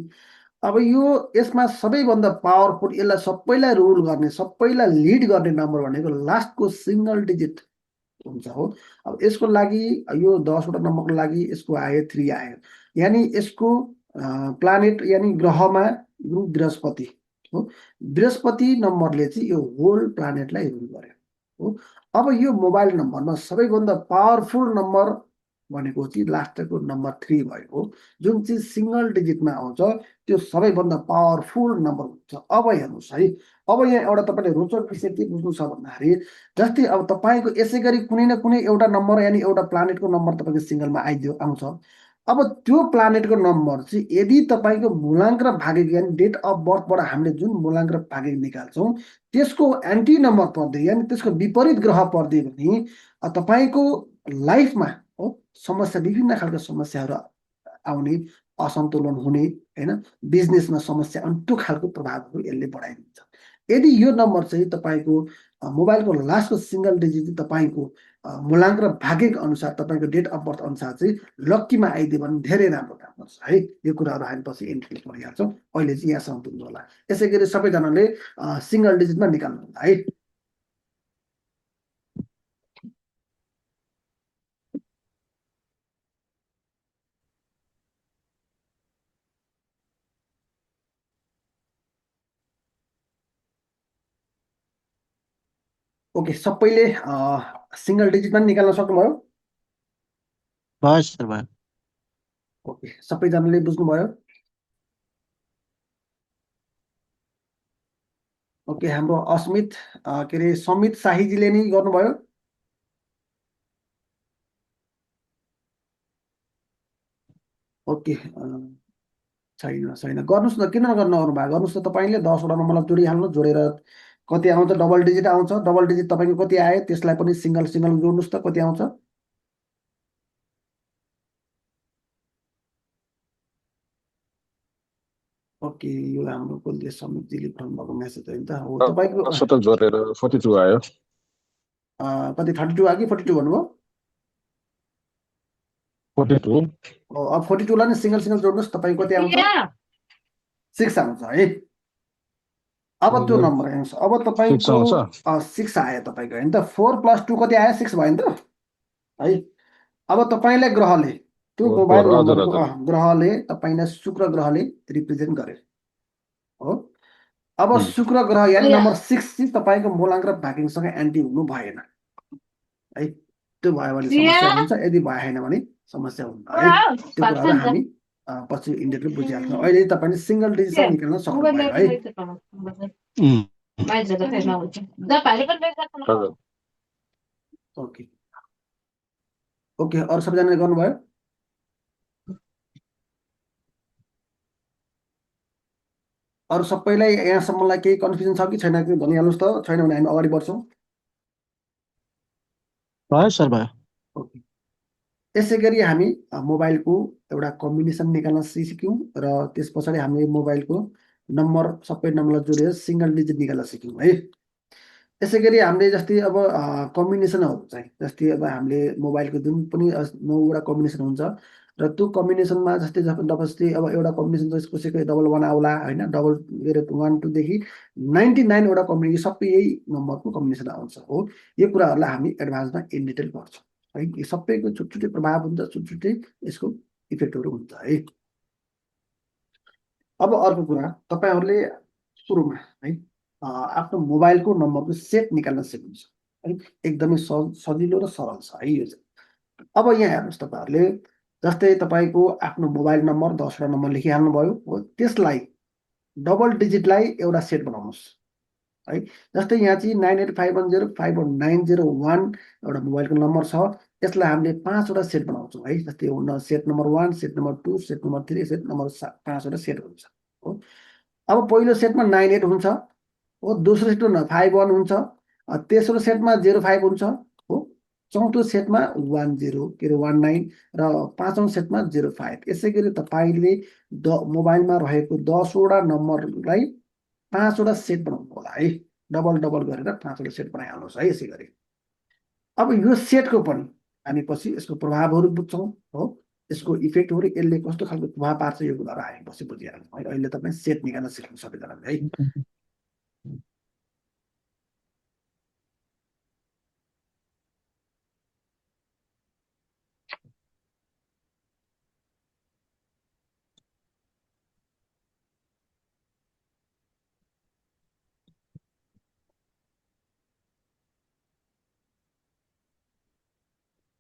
अब यो यसमा सबैभन्दा पावरफुल, यसलाई सबैलाई रुल गर्ने, सबैलाई लिड गर्ने नम्बर भनेको लास्टको सिङ्गल डिजिट हुन्छ हो। अब यसको लागि यो 10वटा नम्बरको लागि यसको आयो 3 आयो, यानि यसको प्लानेट यानि ग्रहमा जुन बृहस्पति हो, बृहस्पति नम्बरले चाहिँ यो होल प्लानेटलाई रुल गर्यो हो। अब यो मोबाइल नम्बरमा सबैभन्दा पावरफुल नम्बर भनेको चाहिँ लास्टको नम्बर 3 भएको, जुन चाहिँ सिङ्गल डिजिटमा आउँछ त्यो सबैभन्दा पावरफुल नम्बर हुन्छ। अब हेर्नुहोस् है, अब यहाँ एउटा तपाईँले रोचक विषय के बुझ्नु छ भन्दाखेरि, जस्तै अब तपाईँको यसै गरी कुनै न कुनै एउटा नम्बर यानि एउटा प्लानेटको नम्बर तपाईँको सिङ्गलमा आउँछ। अब त्यो प्लानेटको नम्बर चाहिँ यदि तपाईँको मूलाङ्क र भागिक यानि डेट अफ बर्थबाट हामीले जुन मूलाङ्क र भागिक निकाल्छौँ त्यसको एन्टी नम्बर पर्दै यानि त्यसको विपरीत ग्रह पर्दै भने तपाईँको लाइफमा हो समस्या, विभिन्न खालको समस्याहरू आउने, असन्तुलन हुने, होइन, बिजनेसमा समस्या अनि त्यो खालको प्रभावहरू यसले बढाइदिन्छ। यदि यो नम्बर चाहिँ तपाईँको मोबाइलको लास्टको सिङ्गल डिजिट चाहिँ तपाईँको मूलाङ्क र भागिक अनुसार तपाईँको डेट अफ बर्थ अनुसार चाहिँ लक्कीमा आइदियो भने धेरै राम्रो काम गर्छ है। यो कुराहरू हामी पछि इन्ट्रेस पढिहाल्छौँ, अहिले चाहिँ यहाँसम्म पुग्नु होला। यसै गरी सबैजनाले सिङ्गल डिजिटमा निकाल्नु होला है। ओके, सबैले सिङ्गल डिजिटमा निकाल्न सक्नुभयो? भयो सर, भयो। ओके, सबैजनाले बुझ्नुभयो? ओके, हाम्रो अस्मित के अरे समित शाहीजीले नि गर्नुभयो? ओके, छैन गर्नुहोस् न, किन नगर्नु अरू भए गर्नुहोस् त। तपाईँले 10वटा नम्बरलाई जोडिहाल्नु, जोडेर कति आउँछ, डबल डिजिट आउँछ, डबल डिजिट तपाईँको कति आयो त्यसलाई पनि सिङ्गल सिङ्गल जोड्नुहोस् त, कति आउँछ। ओके, यो हाम्रो कसले समितिले पठाउनु भएको मेसेज हो नि त, हो तपाईँको 17 जोडेर 42 आयो। कति 32 आयो कि 42 भन्नुभयो? 42। अब 42लाई नै सिङ्गल सिङ्गल जोड्नुहोस्, तपाईँको कति आउँछ? 6 आउँछ है। अब त्यो नम्बर आउँछ, अब 6 तपाईँको आउँछ। 6 आयो तपाईँको, होइन त। 4 + 2 कति आयो? 6 भयो नि त है। अब तपाईँलाई ग्रहले त्यो मोबाइल हजुर नम्बरको हजुर। ग्रहले तपाईँलाई शुक्र ग्रहले रिप्रेजेन्ट गरे हो। अब शुक्र ग्रह यानि नम्बर 6 चाहिँ तपाईँको मूलाङ्क र भागिङसँग एन्टी हुनु भएन है। त्यो भयो भने समस्या हुन्छ, यदि भएन भने समस्या हुन्न है। त्यो कुराहरू हामी पछि इन्डिरेक्टली बुझिहाल्छौँ। अहिले तपाईँले सिङ्गल डिजिटमा निकाल्न सक्नुभयो है। हजुर। ओके ओके, अरू सबैजनाले गर्नुभयो? अरू सबैलाई यहाँसम्मलाई केही कन्फ्युजन छ कि छैन कि भनिहाल्नुहोस् त, छैन भने हामी अगाडि बढ्छौँ। भयो सर, भयो। ओके, यसै गरी हामी मोबाइलको एउटा कम्बिनेसन निकाल्न सिक्यौँ र त्यस पछाडि हामीले मोबाइलको नम्बर सबै नम्बरलाई जोडेर सिङ्गल डिजिट निकाल्न सिक्यौँ है। यसै गरी हामीले जस्तै अब कम्बिनेसनहरू चाहिँ, जस्तै अब हामीले मोबाइलको जुन पनि 9वटा कम्बिनेसन हुन्छ र त्यो कम्बिनेसनमा जस्तै जबरजस्ती अब एउटा कम्बिनेसन चाहिँ कसैको डबल 1 आउला, होइन, डबल 1 2 देखि 99वटा कम्बिनेसन सबै यही नम्बरको कम्बिनेसन आउँछ हो। यो कुराहरूलाई हामी एडभान्समा इन डिटेल गर्छौँ है। यो सबैको छुट्टै प्रभाव हुन्छ, छुट्टै यसको इफेक्टहरू हुन्छ है। अब अर्को कुरा, तपाईँहरूले सुरुमा है आफ्नो मोबाइलको नम्बरको सेट निकाल्न सिक्नुहुन्छ है। एकदमै सजिलो र सरल छ है यो चाहिँ। अब यहाँ हेर्नुहोस्, तपाईँहरूले जस्तै तपाईँको आफ्नो मोबाइल नम्बर 10वटा नम्बर लेखिहाल्नुभयो हो, त्यसलाई डबल डिजिटलाई एउटा सेट बनाउनुहोस् है। जस्तै यहाँ चाहिँ 9851051901 एउटा मोबाइलको नम्बर छ, यसलाई हामीले 5वटा सेट बनाउँछौँ है। जस्तै set number 1, set number 2, set number 3, set number 5वटा सेट हुन्छ हो। अब पहिलो सेटमा 98 हुन्छ हो, दोस्रो सेटमा 51 हुन्छ, तेस्रो सेटमा 05 हुन्छ हो, चौथो सेटमा 19 र 5औँ सेटमा 05। यसै गरी तपाईँले मोबाइलमा रहेको 10वटा नम्बरलाई 5वटा सेट बनाउनु होला है। डबल डबल गरेर 5वटा सेट बनाइहाल्नुहोस् है यसै गरी। अब यो सेटको पनि हामी पछि यसको प्रभावहरू बुझ्छौँ हो, यसको इफेक्टहरू, यसले कस्तो खालको प्रभाव पार्छ, यो कुराहरू हामी पछि बुझिहाल्छौँ है। अहिले तपाईँ सेट निकाल्न सिक्नु सबैजनाले है।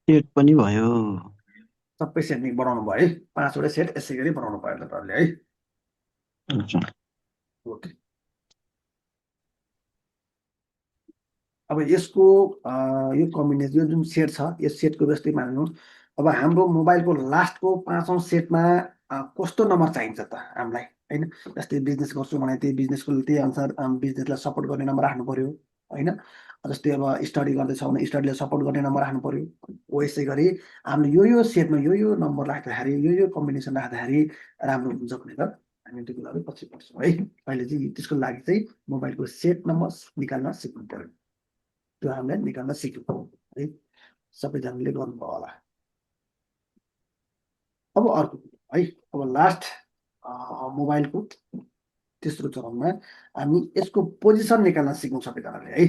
सेट पनि भयो। सबै सेट नै बनाउनु भयो है, 5वटा सेट यसै गरी बनाउनु भयो तपाईँहरूले है। अच्छा। ओके, अब यसको यो कम्बिनेसन यो जुन सेट छ यस सेटको जस्तै मान्नु अब हाम्रो मोबाइलको लास्टको 5औं सेटमा कस्तो नम्बर चाहिन्छ त हामीलाई होइन। जस्तै बिजनेस गर्छु भने त्यही बिजनेसको त्यही अनुसार बिजनेसलाई सपोर्ट गर्ने नम्बर राख्नु पर्यो होइन। जस्तै अब स्टडी गर्दैछ भने स्टडीलाई सपोर्ट गर्ने नम्बर राख्नु पर्यो। हो यसै गरी हामीले यो सेटमा यो नम्बर राख्दाखेरि यो कम्बिनेसन राख्दाखेरि राम्रो हुन्छ भनेर हामी त्यो कुराहरू पछि पढ्छौँ है। अहिले चाहिँ त्यसको लागि चाहिँ मोबाइलको सेट नम्बर निकाल्न सिक्नु पर्यो, त्यो हामीले निकाल्न सिक्यौँ है, सबैजनाले गर्नुभयो होला। अब अर्को है, अब लास्ट मोबाइलको तेस्रो चरणमा हामी यसको पोजिसन निकाल्न सिक्यौँ सबैजनाले है।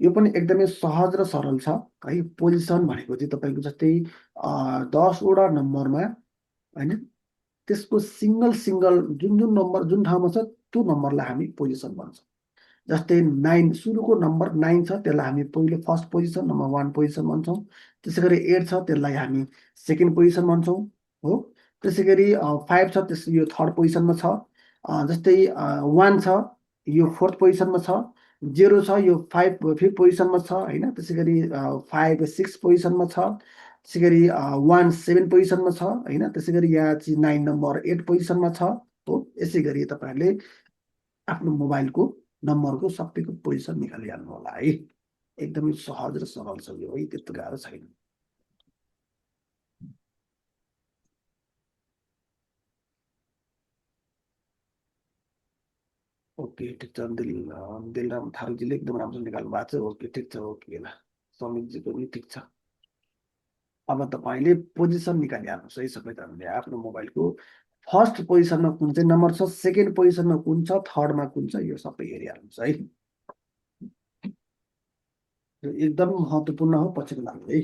यो पनि एकदमै सहज र सरल छ है। पोजिसन भनेको चाहिँ तपाईँको जस्तै 10वटा नम्बरमा होइन त्यसको सिङ्गल जुन नम्बर जुन ठाउँमा छ त्यो नम्बरलाई हामी पोजिसन भन्छौँ। जस्तै 9 सुरुको नम्बर 9 छ त्यसलाई हामी पहिलो फर्स्ट पोजिसन नम्बर 1 पोजिसन भन्छौँ। त्यसै गरी 8 छ त्यसलाई हामी सेकेन्ड पोजिसन भन्छौँ हो। त्यसै गरी 5 छ त्यस यो थर्ड पोजिसनमा छ। जस्तै 1 छ यो फोर्थ पोजिसनमा छ। 0 छ यो फिफ्थ पोजिसनमा छ होइन। त्यसै गरी 5 6 पोजिसनमा छ। त्यसै गरी 1 7 पोजिसनमा छ होइन। त्यसै गरी यहाँ चाहिँ 9 नम्बर 8 पोजिसनमा छ हो। यसै गरी तपाईँहरूले आफ्नो मोबाइलको नम्बरको सबैको पोजिसन निकालिहाल्नु होला है। एकदमै सहज र सरल छ यो है, त्यस्तो गाह्रो छैन। ओके ठिक छ, दिलराम थारूजीले एकदम राम्रो निकाल्नु भएको छ। ओके ठिक छ, ओके ल समितजीको पनि ठिक छ। अब तपाईँले पोजिसन निकालिहाल्नुहोस् है सबैजनाले आफ्नो मोबाइलको फर्स्ट पोजिसनमा कुन चाहिँ नम्बर छ, सेकेन्ड पोजिसनमा कुन छ, थर्डमा कुन छ, यो सबै हेरिहाल्नुहोस् है। यो एकदम महत्त्वपूर्ण हो पछिको लागि है।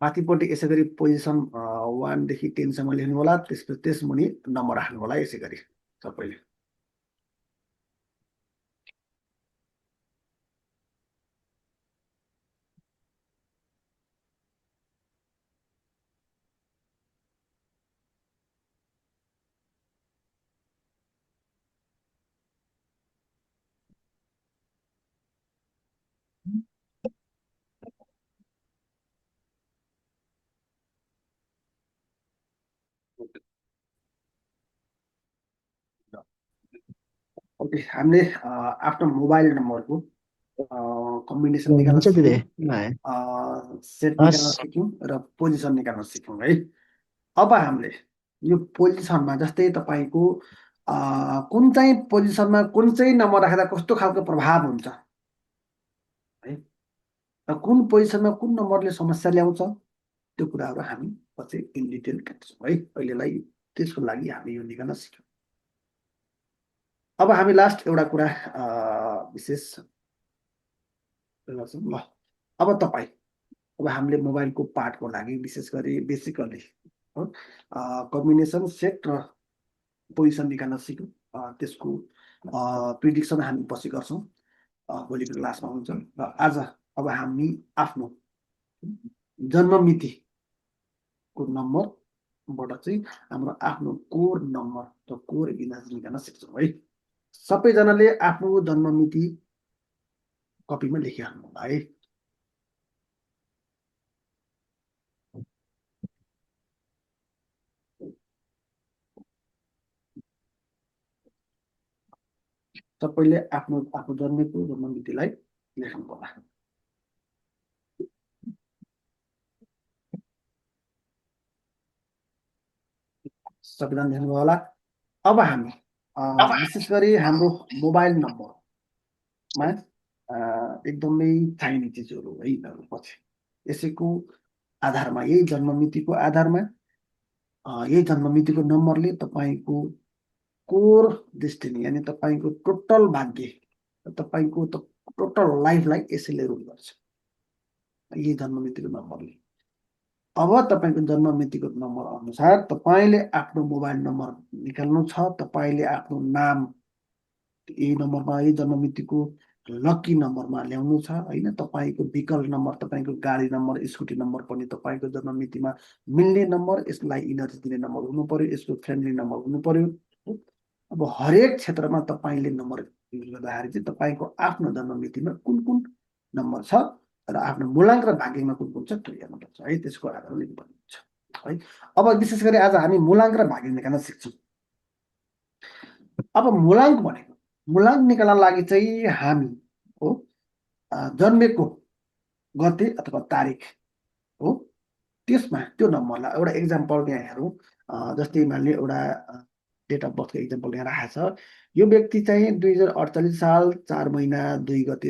माथिपट्टि यसै गरी पोजिसन 1 देखि 10 सम्म लेख्नु होला, त्यसपछि त्यसमुनि नम्बर राख्नु होला यसै गरी सबैले। ओके, हामीले आफ्नो मोबाइल नम्बरको कम्बिनेसन निकाल्न हुन्छ दिदी सिक्यौँ, सेट निकाल्न सिक्यौँ र पोजिसन निकाल्न सिक्यौँ है। अब हामीले यो पोजिसनमा जस्तै तपाईँको कुन चाहिँ पोजिसनमा कुन चाहिँ नम्बर राख्दा कस्तो खालको प्रभाव हुन्छ है, र कुन पोजिसनमा कुन नम्बरले समस्या ल्याउँछ त्यो कुराहरू हामी पछि इन डिटेल काट्छौँ है। अहिलेलाई त्यसको लागि हामी यो निकाल्न सिक्यौँ। अब हामी लास्ट एउटा कुरा विशेष गर्छौँ ल। अब तपाईँ अब हामीले मोबाइलको पार्टको लागि विशेष गरी बेसिकली कम्बिनेसन सेट र पोजिसन निकाल्न सिक्यौँ। त्यसको प्रिडिक्सन हामी पछि गर्छौँ, भोलिको क्लासमा हुन्छ। र आज अब हामी आफ्नो जन्म मितिको नम्बरबाट चाहिँ हाम्रो आफ्नो कोर नम्बर र कोर इमेज निकाल्न सिक्छौँ है। सबैजनाले आफ्नो जन्म मिति कपीमा लेखिहाल्नु होला है। सबैले आफ्नो आफ्नो जन्मेको जन्म मितिलाई लेख्नु होला। सबैजना लेख्नुभयो होला। अब हामी विशेष गरी हाम्रो मोबाइल नम्बरमा एकदमै चाहिने चिजहरू है यिनीहरू पछि यसैको आधारमा यही जन्म मितिको आधारमा यही जन्म मितिको नम्बरले तपाईँको कोर डेस्टिनी यानि तपाईँको टोटल भाग्य, तपाईँको टोटल लाइफलाई यसैले रुल गर्छ, यही जन्म मितिको नम्बरले। अब तपाईँको जन्म मितिको नम्बर अनुसार तपाईँले आफ्नो मोबाइल नम्बर निकाल्नु छ, तपाईँले आफ्नो नाम यही नम्बरमा, यही जन्म मितिको लकी नम्बरमा ल्याउनु छ होइन। तपाईँको विकल नम्बर, तपाईँको गाडी नम्बर, स्कुटी नम्बर पनि तपाईँको जन्म मितिमा मिल्ने नम्बर, यसलाई इनर्जी दिने नम्बर हुनु पर्यो, यसको फ्रेन्डली नम्बर हुनु पर्यो। अब हरेक क्षेत्रमा तपाईँले नम्बर युज गर्दाखेरि चाहिँ तपाईँको आफ्नो जन्म मितिमा कुन कुन नम्बर छ र आफ्नो मूलाङ्क र भाग्यमा कुन कुन छ त्यो हेर्नुपर्छ है, त्यसको आधारमा लिनुपर्ने हुन्छ है। अब विशेष गरी आज हामी मूलाङ्क र भाग्य निकाल्न सिक्छौँ। अब मूलाङ्क भनेको, मूलाङ्क निकाल्न लागि चाहिँ हामी हो जन्मेको गते अथवा तारिक हो, त्यसमा त्यो नम्बरलाई एउटा इक्जाम्पल यहाँ हेरौँ। जस्तै मान्ने एउटा डेट अफ बर्थको इक्जाम्पल यहाँ राखेको छ। यो व्यक्ति चाहिँ 2048 साल 4 महिना 2 गते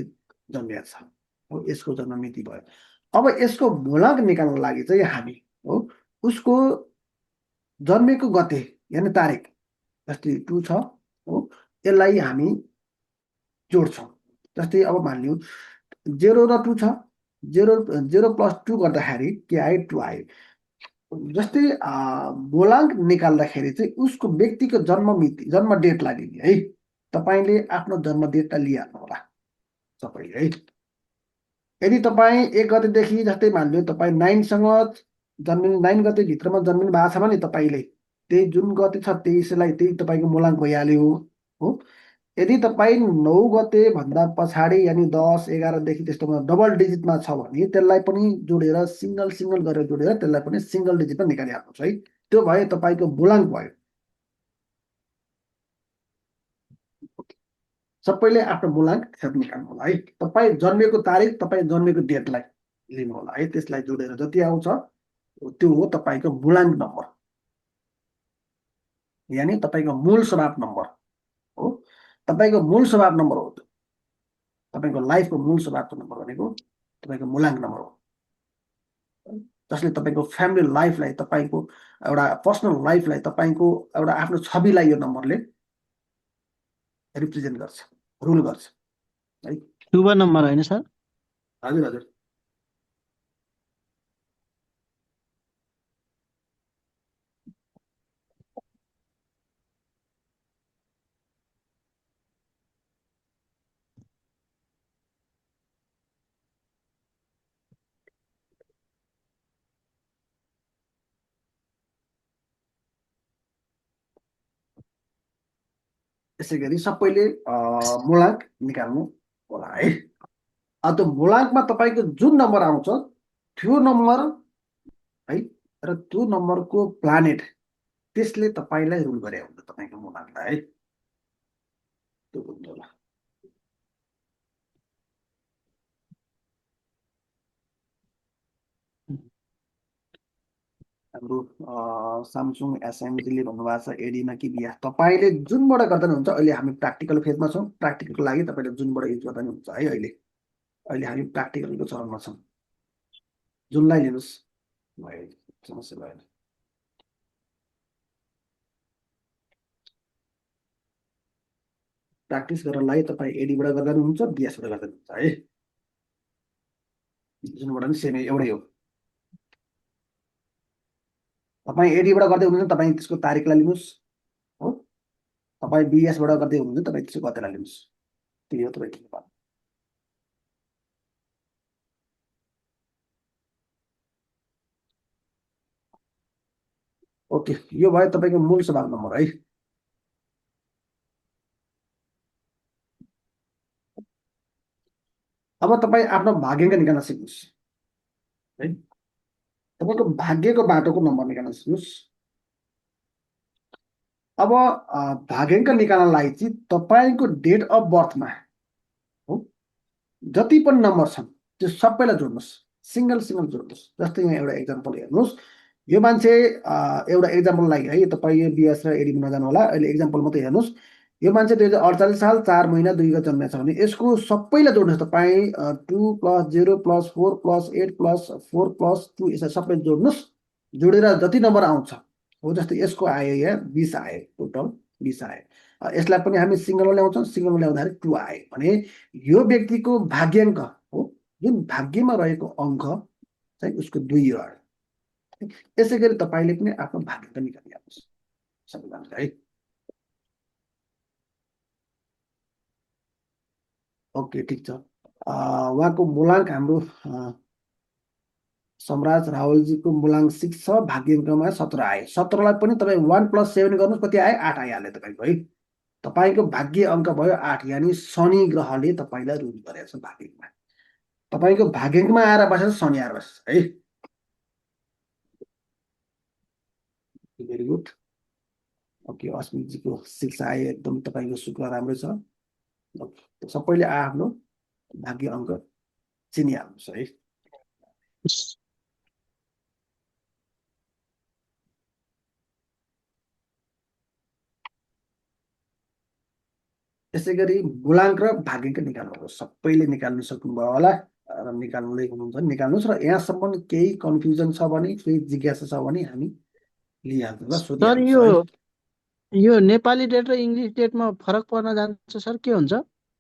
जन्मिएको छ हो, यसको जन्म मिति भयो। अब यसको मूलाङ्क निकाल्न लागि चाहिँ हामी हो उसको जन्मेको गते यानि तारिक जस्तै 2 छ हो, यसलाई हामी जोड्छौँ। जस्तै अब मानिलिउँ 0 र 2 छ, 0 प्लस 2 गर्दाखेरि के आयो? 2 आयो। जस्तै मूलाङ्क निकाल्दाखेरि चाहिँ उसको व्यक्तिको जन्म मिति, जन्म डेटलाई लिने है। तपाईँले आफ्नो जन्म डेटलाई लिइहाल्नु होला सबैले है। यदि तपाईँ 1 गतेदेखि, जस्तै मानिलिउँ तपाईँ 9सँग जन्मिनु, 9 गते भित्रमा जन्मिनु भएको छ भने तपाईँले त्यही जुन गते छ त्यसलाई त्यही तपाईँको मूलाङ्क भइहाल्यो हो। यदि तपाईँ 9 गते भन्दा पछाडि यानि 10, 11देखि त्यस्तोमा डबल डिजिटमा छ भने त्यसलाई पनि जोडेर सिङ्गल गरेर जोडेर त्यसलाई पनि सिङ्गल डिजिटमा निकालिहाल्नुहोस् है। त्यो भयो तपाईँको मूलाङ्क भयो। सबैले आफ्नो मूलाङ्क निकाल्नु होला है। तपाईँ जन्मेको तारिक, तपाईँ जन्मेको डेटलाई लिनु होला है, त्यसलाई जोडेर जति आउँछ त्यो हो तपाईँको मूलाङ्क नम्बर, यानि तपाईँको मूल स्वभाव नम्बर हो। तपाईँको मूल स्वभाव नम्बर हो, तपाईँको लाइफको मूल स्वभावको नम्बर भनेको तपाईँको मूलाङ्क नम्बर हो, जसले तपाईँको फ्यामिली लाइफलाई, तपाईँको एउटा पर्सनल लाइफलाई, तपाईँको एउटा आफ्नो छविलाई यो नम्बरले रिप्रेजेन्ट गर्छ, रुल गर्छ है। शुभ नम्बर होइन सर? हजुर हजुर। यसै गरी सबैले मूलाङ्क निकाल्नु होला है। त्यो मूलाङ्कमा तपाईँको जुन नम्बर आउँछ त्यो नम्बर है र त्यो नम्बरको प्लानेट त्यसले तपाईँलाई रुल गरे हुन्छ तपाईँको मूलाङ्कलाई है, त्यो बुझ्नु होला। हाम्रो सामसुङ एसएमजीले भन्नुभएको छ एडीमा कि बिहा, तपाईँले जुनबाट गर्दा हुन्छ। अहिले हामी प्र्याक्टिकल फेजमा छौँ, प्र्याक्टिकलको लागि तपाईँले जुनबाट युज गर्दा नि हुन्छ है। अहिले हामी प्र्याक्टिकलको चरणमा छौँ, जुनलाई लिनुहोस्, समस्या भएन। प्र्याक्टिस गर्नलाई तपाईँ एडीबाट गर्दा नि हुन्छ, बिएसबाट गर्दा नि हुन्छ है, जुनबाट नि सेम एउटै हो। तपाईँ एडीबाट गर्दै हुनुहुन्छ तपाईँ त्यसको तारिकलाई लिनुहोस् हो, तपाईँ बिएसबाट गर्दै हुनुहुन्छ तपाईँ त्यसको गतेलाई लिनुहोस्, त्यही हो तपाईँको। ओके, यो भयो तपाईँको मूल स्वभाव नम्बर है। अब तपाईँ आफ्नो भाग्याङ्क निकाल्न सिक्नुहोस् है। तपाईँको भाग्यको बाटोको नम्बर निकाल्न सिक्नुहोस्। अब भाग्याङ्क निकाल्नलाई चाहिँ तपाईँको डेट अफ बर्थमा हो जति पनि नम्बर छन् त्यो सबैलाई जोड्नुहोस्, सिङ्गल जोड्नुहोस्। जस्तै यहाँ एउटा इक्जाम्पल हेर्नुहोस्, यो मान्छे एउटा इक्जाम्पल लागि है, तपाईँ यो बिएस र एडी नजानु होला, अहिले इक्जाम्पल मात्रै हेर्नुहोस्। यो मान्छे 2048 साल 4 महिना 2 गते जन्मेको छ भने यसको सबैलाई जोड्नुहोस् तपाईँ। 2 + 0 + 4 + 8 + 4 + 2 यसलाई सबै जोड्नुहोस्। जोडेर जति नम्बर आउँछ हो, जस्तै यसको आयो यहाँ 20 आयो, टोटल 20 आयो। यसलाई पनि हामी सिङ्गलमा ल्याउँछौँ, सिङ्गलमा ल्याउँदाखेरि 2 आयो भने यो व्यक्तिको भाग्याङ्क हो, जुन भाग्यमा रहेको अङ्क चाहिँ उसको 2 हो। यसै गरी तपाईँले पनि आफ्नो भाग्याङ्क निकाल्नुहोस् सबैजना है। ओके, ठिक छ। उहाँको मूलाङ्क हाम्रो सम्राज रावलजीको मूलाङ्क 6 छ, भाग्याङ्कमा 17 आयो। 17लाई पनि तपाईँ 1 + 7 गर्नुहोस्, कति आयो? 8 आइहाल्यो तपाईँको है। तपाईँको भाग्य अङ्क भयो 8, यानि शनि ग्रहले तपाईँलाई रुल गरेको छ भाग्यमा। तपाईँको भाग्यमा आएर बसेर शनि आएर बसेछ है। Very good. ओके, अस्मितजीको 6 आयो, एकदम तपाईँको शुक्र राम्रो छ। सबैले आफ्नो भाग्य अङ्क चिनिहाल्नुहोस् है। यसै गरी मूलाङ्क र भाग्याङ्क निकाल्नुहोस्। सबैले निकाल्नु सक्नुभयो होला र निकाल्दै हुनुहुन्छ भने निकाल्नुहोस्। र यहाँसम्म केही कन्फ्युजन छ भने, केही जिज्ञासा छ भने हामी लिइहाल्छौँ र सर सोधिहाल्छौँ है। यो नेपाली डेट र इङ्ग्लिस डेटमा फरक पर्न जान्छ सर, के हुन्छ?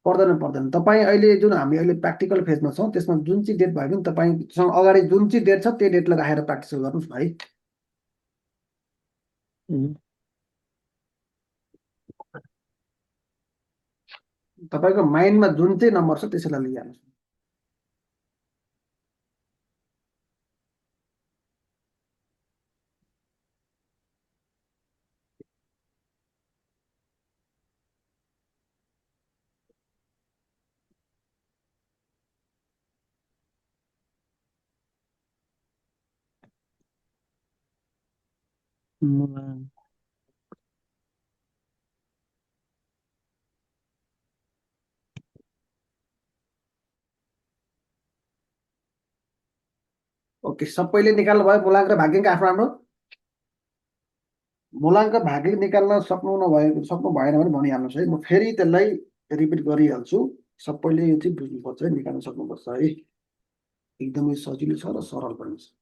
पर्दैन। तपाईँ अहिले जुन हामी अहिले प्र्याक्टिकल फेजमा छौँ त्यसमा जुन चाहिँ डेट भयो भने तपाईँसँग अगाडि जुन चाहिँ डेट छ त्यो डेटलाई राखेर प्र्याक्टिस गर्नुहोस् है। तपाईँको माइन्डमा जुन चाहिँ नम्बर छ त्यसैलाई लिइहाल्नुहोस्। मूलाङ्क ओके, सबैले निकाल्नु भयो मूलाङ्क र भाग्याङ्क आफ्नो आफ्नो? मूलाङ्क भाग्याङ्क निकाल्न सक्नु भएन भने भनिहाल्नुहोस् है, म फेरि त्यसलाई रिपिट गरिहाल्छु। सबैले यो चाहिँ बुझ्नुपर्छ है, निकाल्न सक्नुपर्छ है। एकदमै सजिलो छ र सरल पनि छ।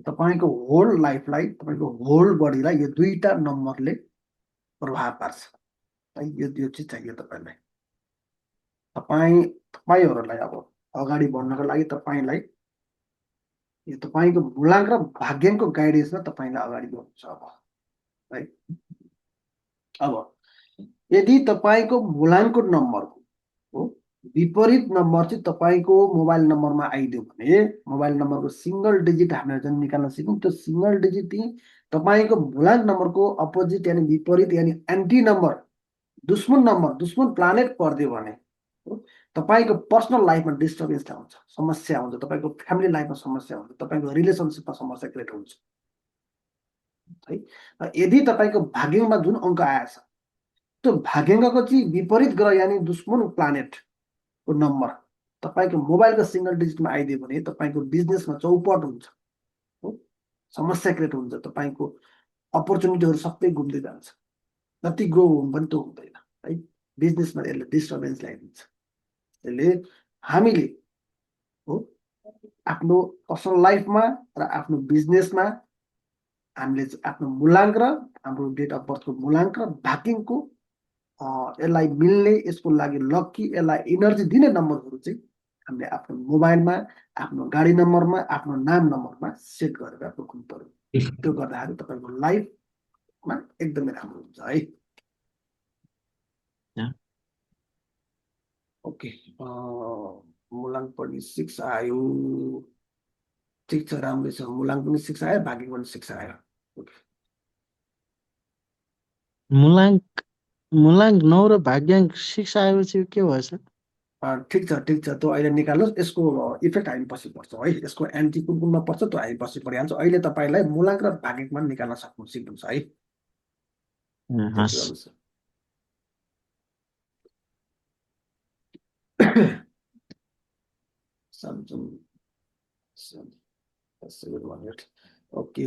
तपाईँको होल लाइफलाई, तपाईँको होल बडीलाई यो 2टा नम्बरले प्रभाव पार्छ है। यो चाहिँ चाहियो तपाईँलाई। तपाईँहरूलाई अब अगाडि बढ्नको लागि तपाईँलाई यो तपाईँको मूलाङ्क र भाग्याङ्कको गाइडेन्समा तपाईँलाई अगाडि बढ्नु छ अब है। अब यदि तपाईँको मूलाङ्कको नम्बरको हो विपरीत नम्बर चाहिँ तपाईँको मोबाइल नम्बरमा आइदियो भने, मोबाइल नम्बरको सिङ्गल डिजिट हामीले जुन निकाल्न सिक्यौँ त्यो सिङ्गल डिजिट चाहिँ तपाईँको मूलाङ्क नम्बरको अपोजिट यानि विपरीत यानि एन्टी नम्बर, दुश्मन प्लानेट परिदियो भने तपाईँको पर्सनल लाइफमा डिस्टर्बेन्स आउँछ, समस्या हुन्छ, तपाईँको फ्यामिली लाइफमा समस्या हुन्छ, तपाईँको रिलेसनसिपमा समस्या क्रिएट हुन्छ है। यदि तपाईँको भाग्यमा जुन अङ्क आएछ त्यो भाग्याङ्कको चाहिँ विपरीत ग्रह यानि दुश्मन प्लानेटको नम्बर तपाईँको मोबाइलको सिङ्गल डिजिटमा आइदियो भने तपाईँको बिजनेसमा चौपट हुन्छ हो, समस्या क्रिएट हुन्छ, तपाईँको अपर्च्युनिटीहरू सबै गुम्दै जान्छ, जति ग्रो हुनु पनि त्यो हुँदैन है। बिजनेसमा यसले डिस्टर्बेन्स ल्याइदिन्छ। त्यसले हामीले हो आफ्नो पर्सनल लाइफमा र आफ्नो बिजनेसमा हामीले आफ्नो मूलाङ्क र हाम्रो डेट अफ बर्थको मूलाङ्क र भाग्याङ्कको यसलाई मिल्ने, यसको लागि लक्की, यसलाई इनर्जी दिने नम्बरहरू चाहिँ हामीले आफ्नो मोबाइलमा, आफ्नो गाडी नम्बरमा, आफ्नो नाम नम्बरमा सेट गरेर राख्नु पर्यो। त्यो गर्दाखेरि तपाईँको लाइफमा एकदमै राम्रो हुन्छ है। ओके, मूलाङ्क पनि 6 आयो, ठिक छ, राम्रै छ। मूलाङ्क पनि 6 आयो, भाग्याङ्क पनि 6 आयो। मूलाङ्क 9 र भाग्याङ्क 6 आएपछि के भयो सर? ठिक छ, त्यो अहिले निकाल्नुहोस्। यसको इफेक्ट हामी पछि पर्छौँ है। यसको एन्टी कुन कुनमा पर्छ त्यो हामी पछि परिहाल्छौँ। अहिले तपाईँलाई मूलाङ्क र भाग्याङ्कमा निकाल्न सिक्नुहुन्छ है। ओके,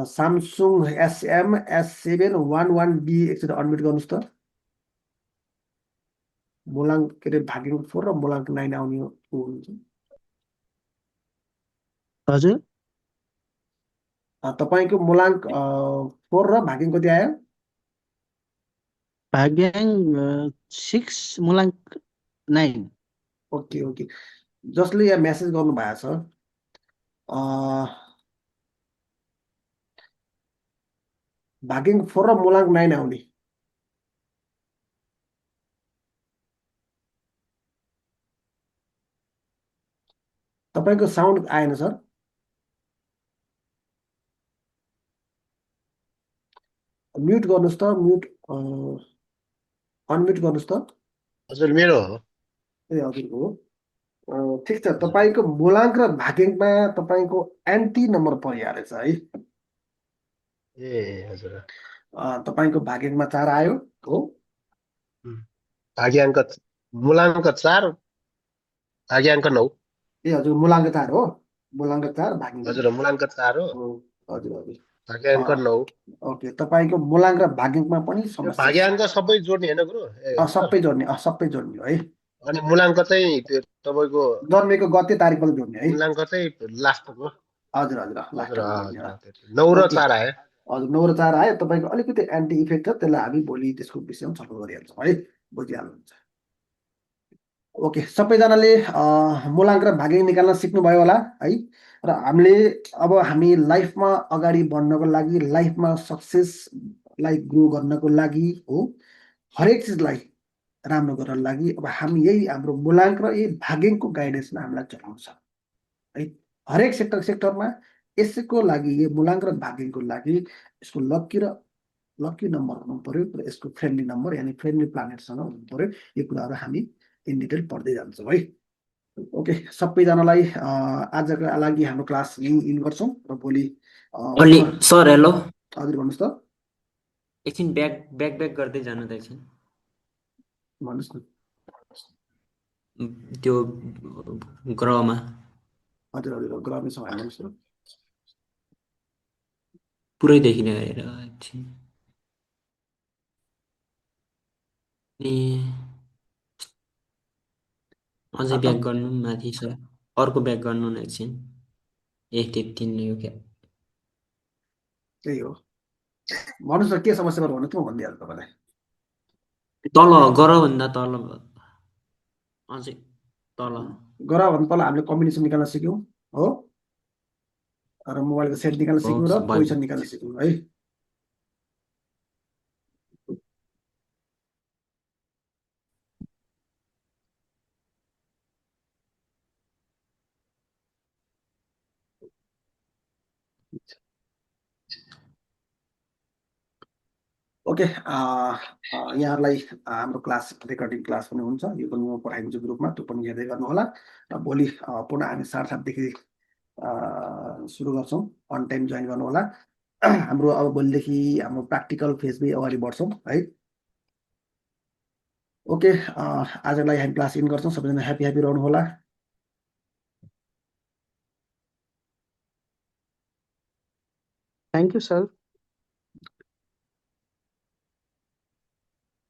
सामसुङ SM S711B एकचोटि अनम्युट गर्नुहोस् त। मूलाङ्क के अरे भाग्याङ्क 4 र मूलाङ्क 9 आउने हुन्छ। हजुर, तपाईँको मूलाङ्क 4 र भागिङ कति आयो? भाग्याङ 6 मूलाङ्क 9। ओके ओके, जसले यहाँ मेसेज गर्नु भएको छ भागिङ 4 र मूलाङ्क 9 आउने। तपाईँको साउन्ड आएन सर। म्युट गर्नुहोस् त, म्युट अनम्युट गर्नुहोस् त। हजुर मेरो हो। ए हजुरको हो। ठिक छ, तपाईँको मूलाङ्क र भागिङमा तपाईँको एन्टी नम्बर परिहालेछ है। ए हजुर। तपाईँको भागिङमा 4 आयो हो। भाग्याङ्क मूलाङ्क 4 भाग्याङ्क 9। ए हजुर, मूलाङ्क 4 हो, मूलाङ्क 4 भागिङ 9। हजुर मूलाङ्क 4 हो, हजुर हजुर। भाग्याङ्क 9। ओके, तपाईँको मूलाङ्क र भागिङमा पनि यो समस्या छ। भाग्याङ्क सबै जोड्ने होइन गुरु? सबै जोड्ने, सबै जोड्ने हो है। अनि मूलाङ्क चाहिँ त्यो तपाईँको जन्मेको गते तारिकबाट जोड्ने है। मूलाङ्क चाहिँ लास्टको। हजुर हजुर, हजुर लास्टमा जोड्ने हो। 9 र ओके। 4 आयो। हजुर 9 र 4 आयो। तपाईँको अलिकति एन्टी इफेक्ट छ, त्यसलाई हामी भोलि त्यसको विषयमा छलफल गरिहाल्छौँ है, बुझिहाल्नुहुन्छ। ओके, सबैजनाले मूलाङ्क र भागिङ निकाल्न सिक्नुभयो होला है। र हामी लाइफमा अगाडि बढ्नको लागि, लाइफमा सक्सेसलाई ग्रो गर्नको लागि हो, हरेक चिजलाई राम्रो गर्नको लागि अब हामी यही हाम्रो मूलाङ्क र यही भागिङको गाइडेन्समा हामीलाई चलाउँछ है। हरेक सेक्टरमा यसको लागि, यो मूलाङ्क र भागिङको लागि यसको लकी नम्बर हुनु पर्यो र यसको फ्रेन्डली नम्बर यानि फ्रेन्डली प्लानेटसँग हुनु पर्यो। यो कुराहरू हामी इन डिटेल पढ्दै जान्छौँ है। ओके, सबैजनालाई आजको लागि हाम्रो क्लास यहीँ इन गर्छौँ र भोलि अलि सर हेलो, हजुर भन्नुहोस् त। एकछिन ब्याक गर्दै जानु त एकछिन। भन्नुहोस् न। त्यो ग्रहमा हजुर हजुर, ग्रामीण सभा भन्नुहोस् न। पुरै देखिने गरेर एकछिन। ए अझै ब्याक गर्नु माथि सर, अर्को ब्याक गर्नु न एकछिन। त्यति नै हो क्या? त्यही हो, भन्नुहोस् न के समस्या भयो भन्नु त, म भनिदिइहाल्छु तपाईँलाई। तल गरभन्दा तल, अझै तल। गराभन्दा तल हामीले कम्बिनेसन निकाल्न सिक्यौँ हो, र मोबाइलको सेट निकाल्न सिक्यौँ र पोजिसन निकाल्न सिक्यौँ है। ओके, यहाँहरूलाई हाम्रो क्लास रेकर्डिङ क्लास पनि हुन्छ, यो पनि म पठाइदिन्छु ग्रुपमा, त्यो पनि हेर्दै गर्नुहोला। र भोलि पुनः हामी 7:30देखि सुरु गर्छौँ। अन टाइम जोइन गर्नु होला। हाम्रो अब भोलिदेखि हाम्रो प्र्याक्टिकल फेजमै अगाडि बढ्छौँ है। ओके, आजको लागि हामी क्लास इन गर्छौँ। सबैजना ह्याप्पी रहनु होला। Thank you sir.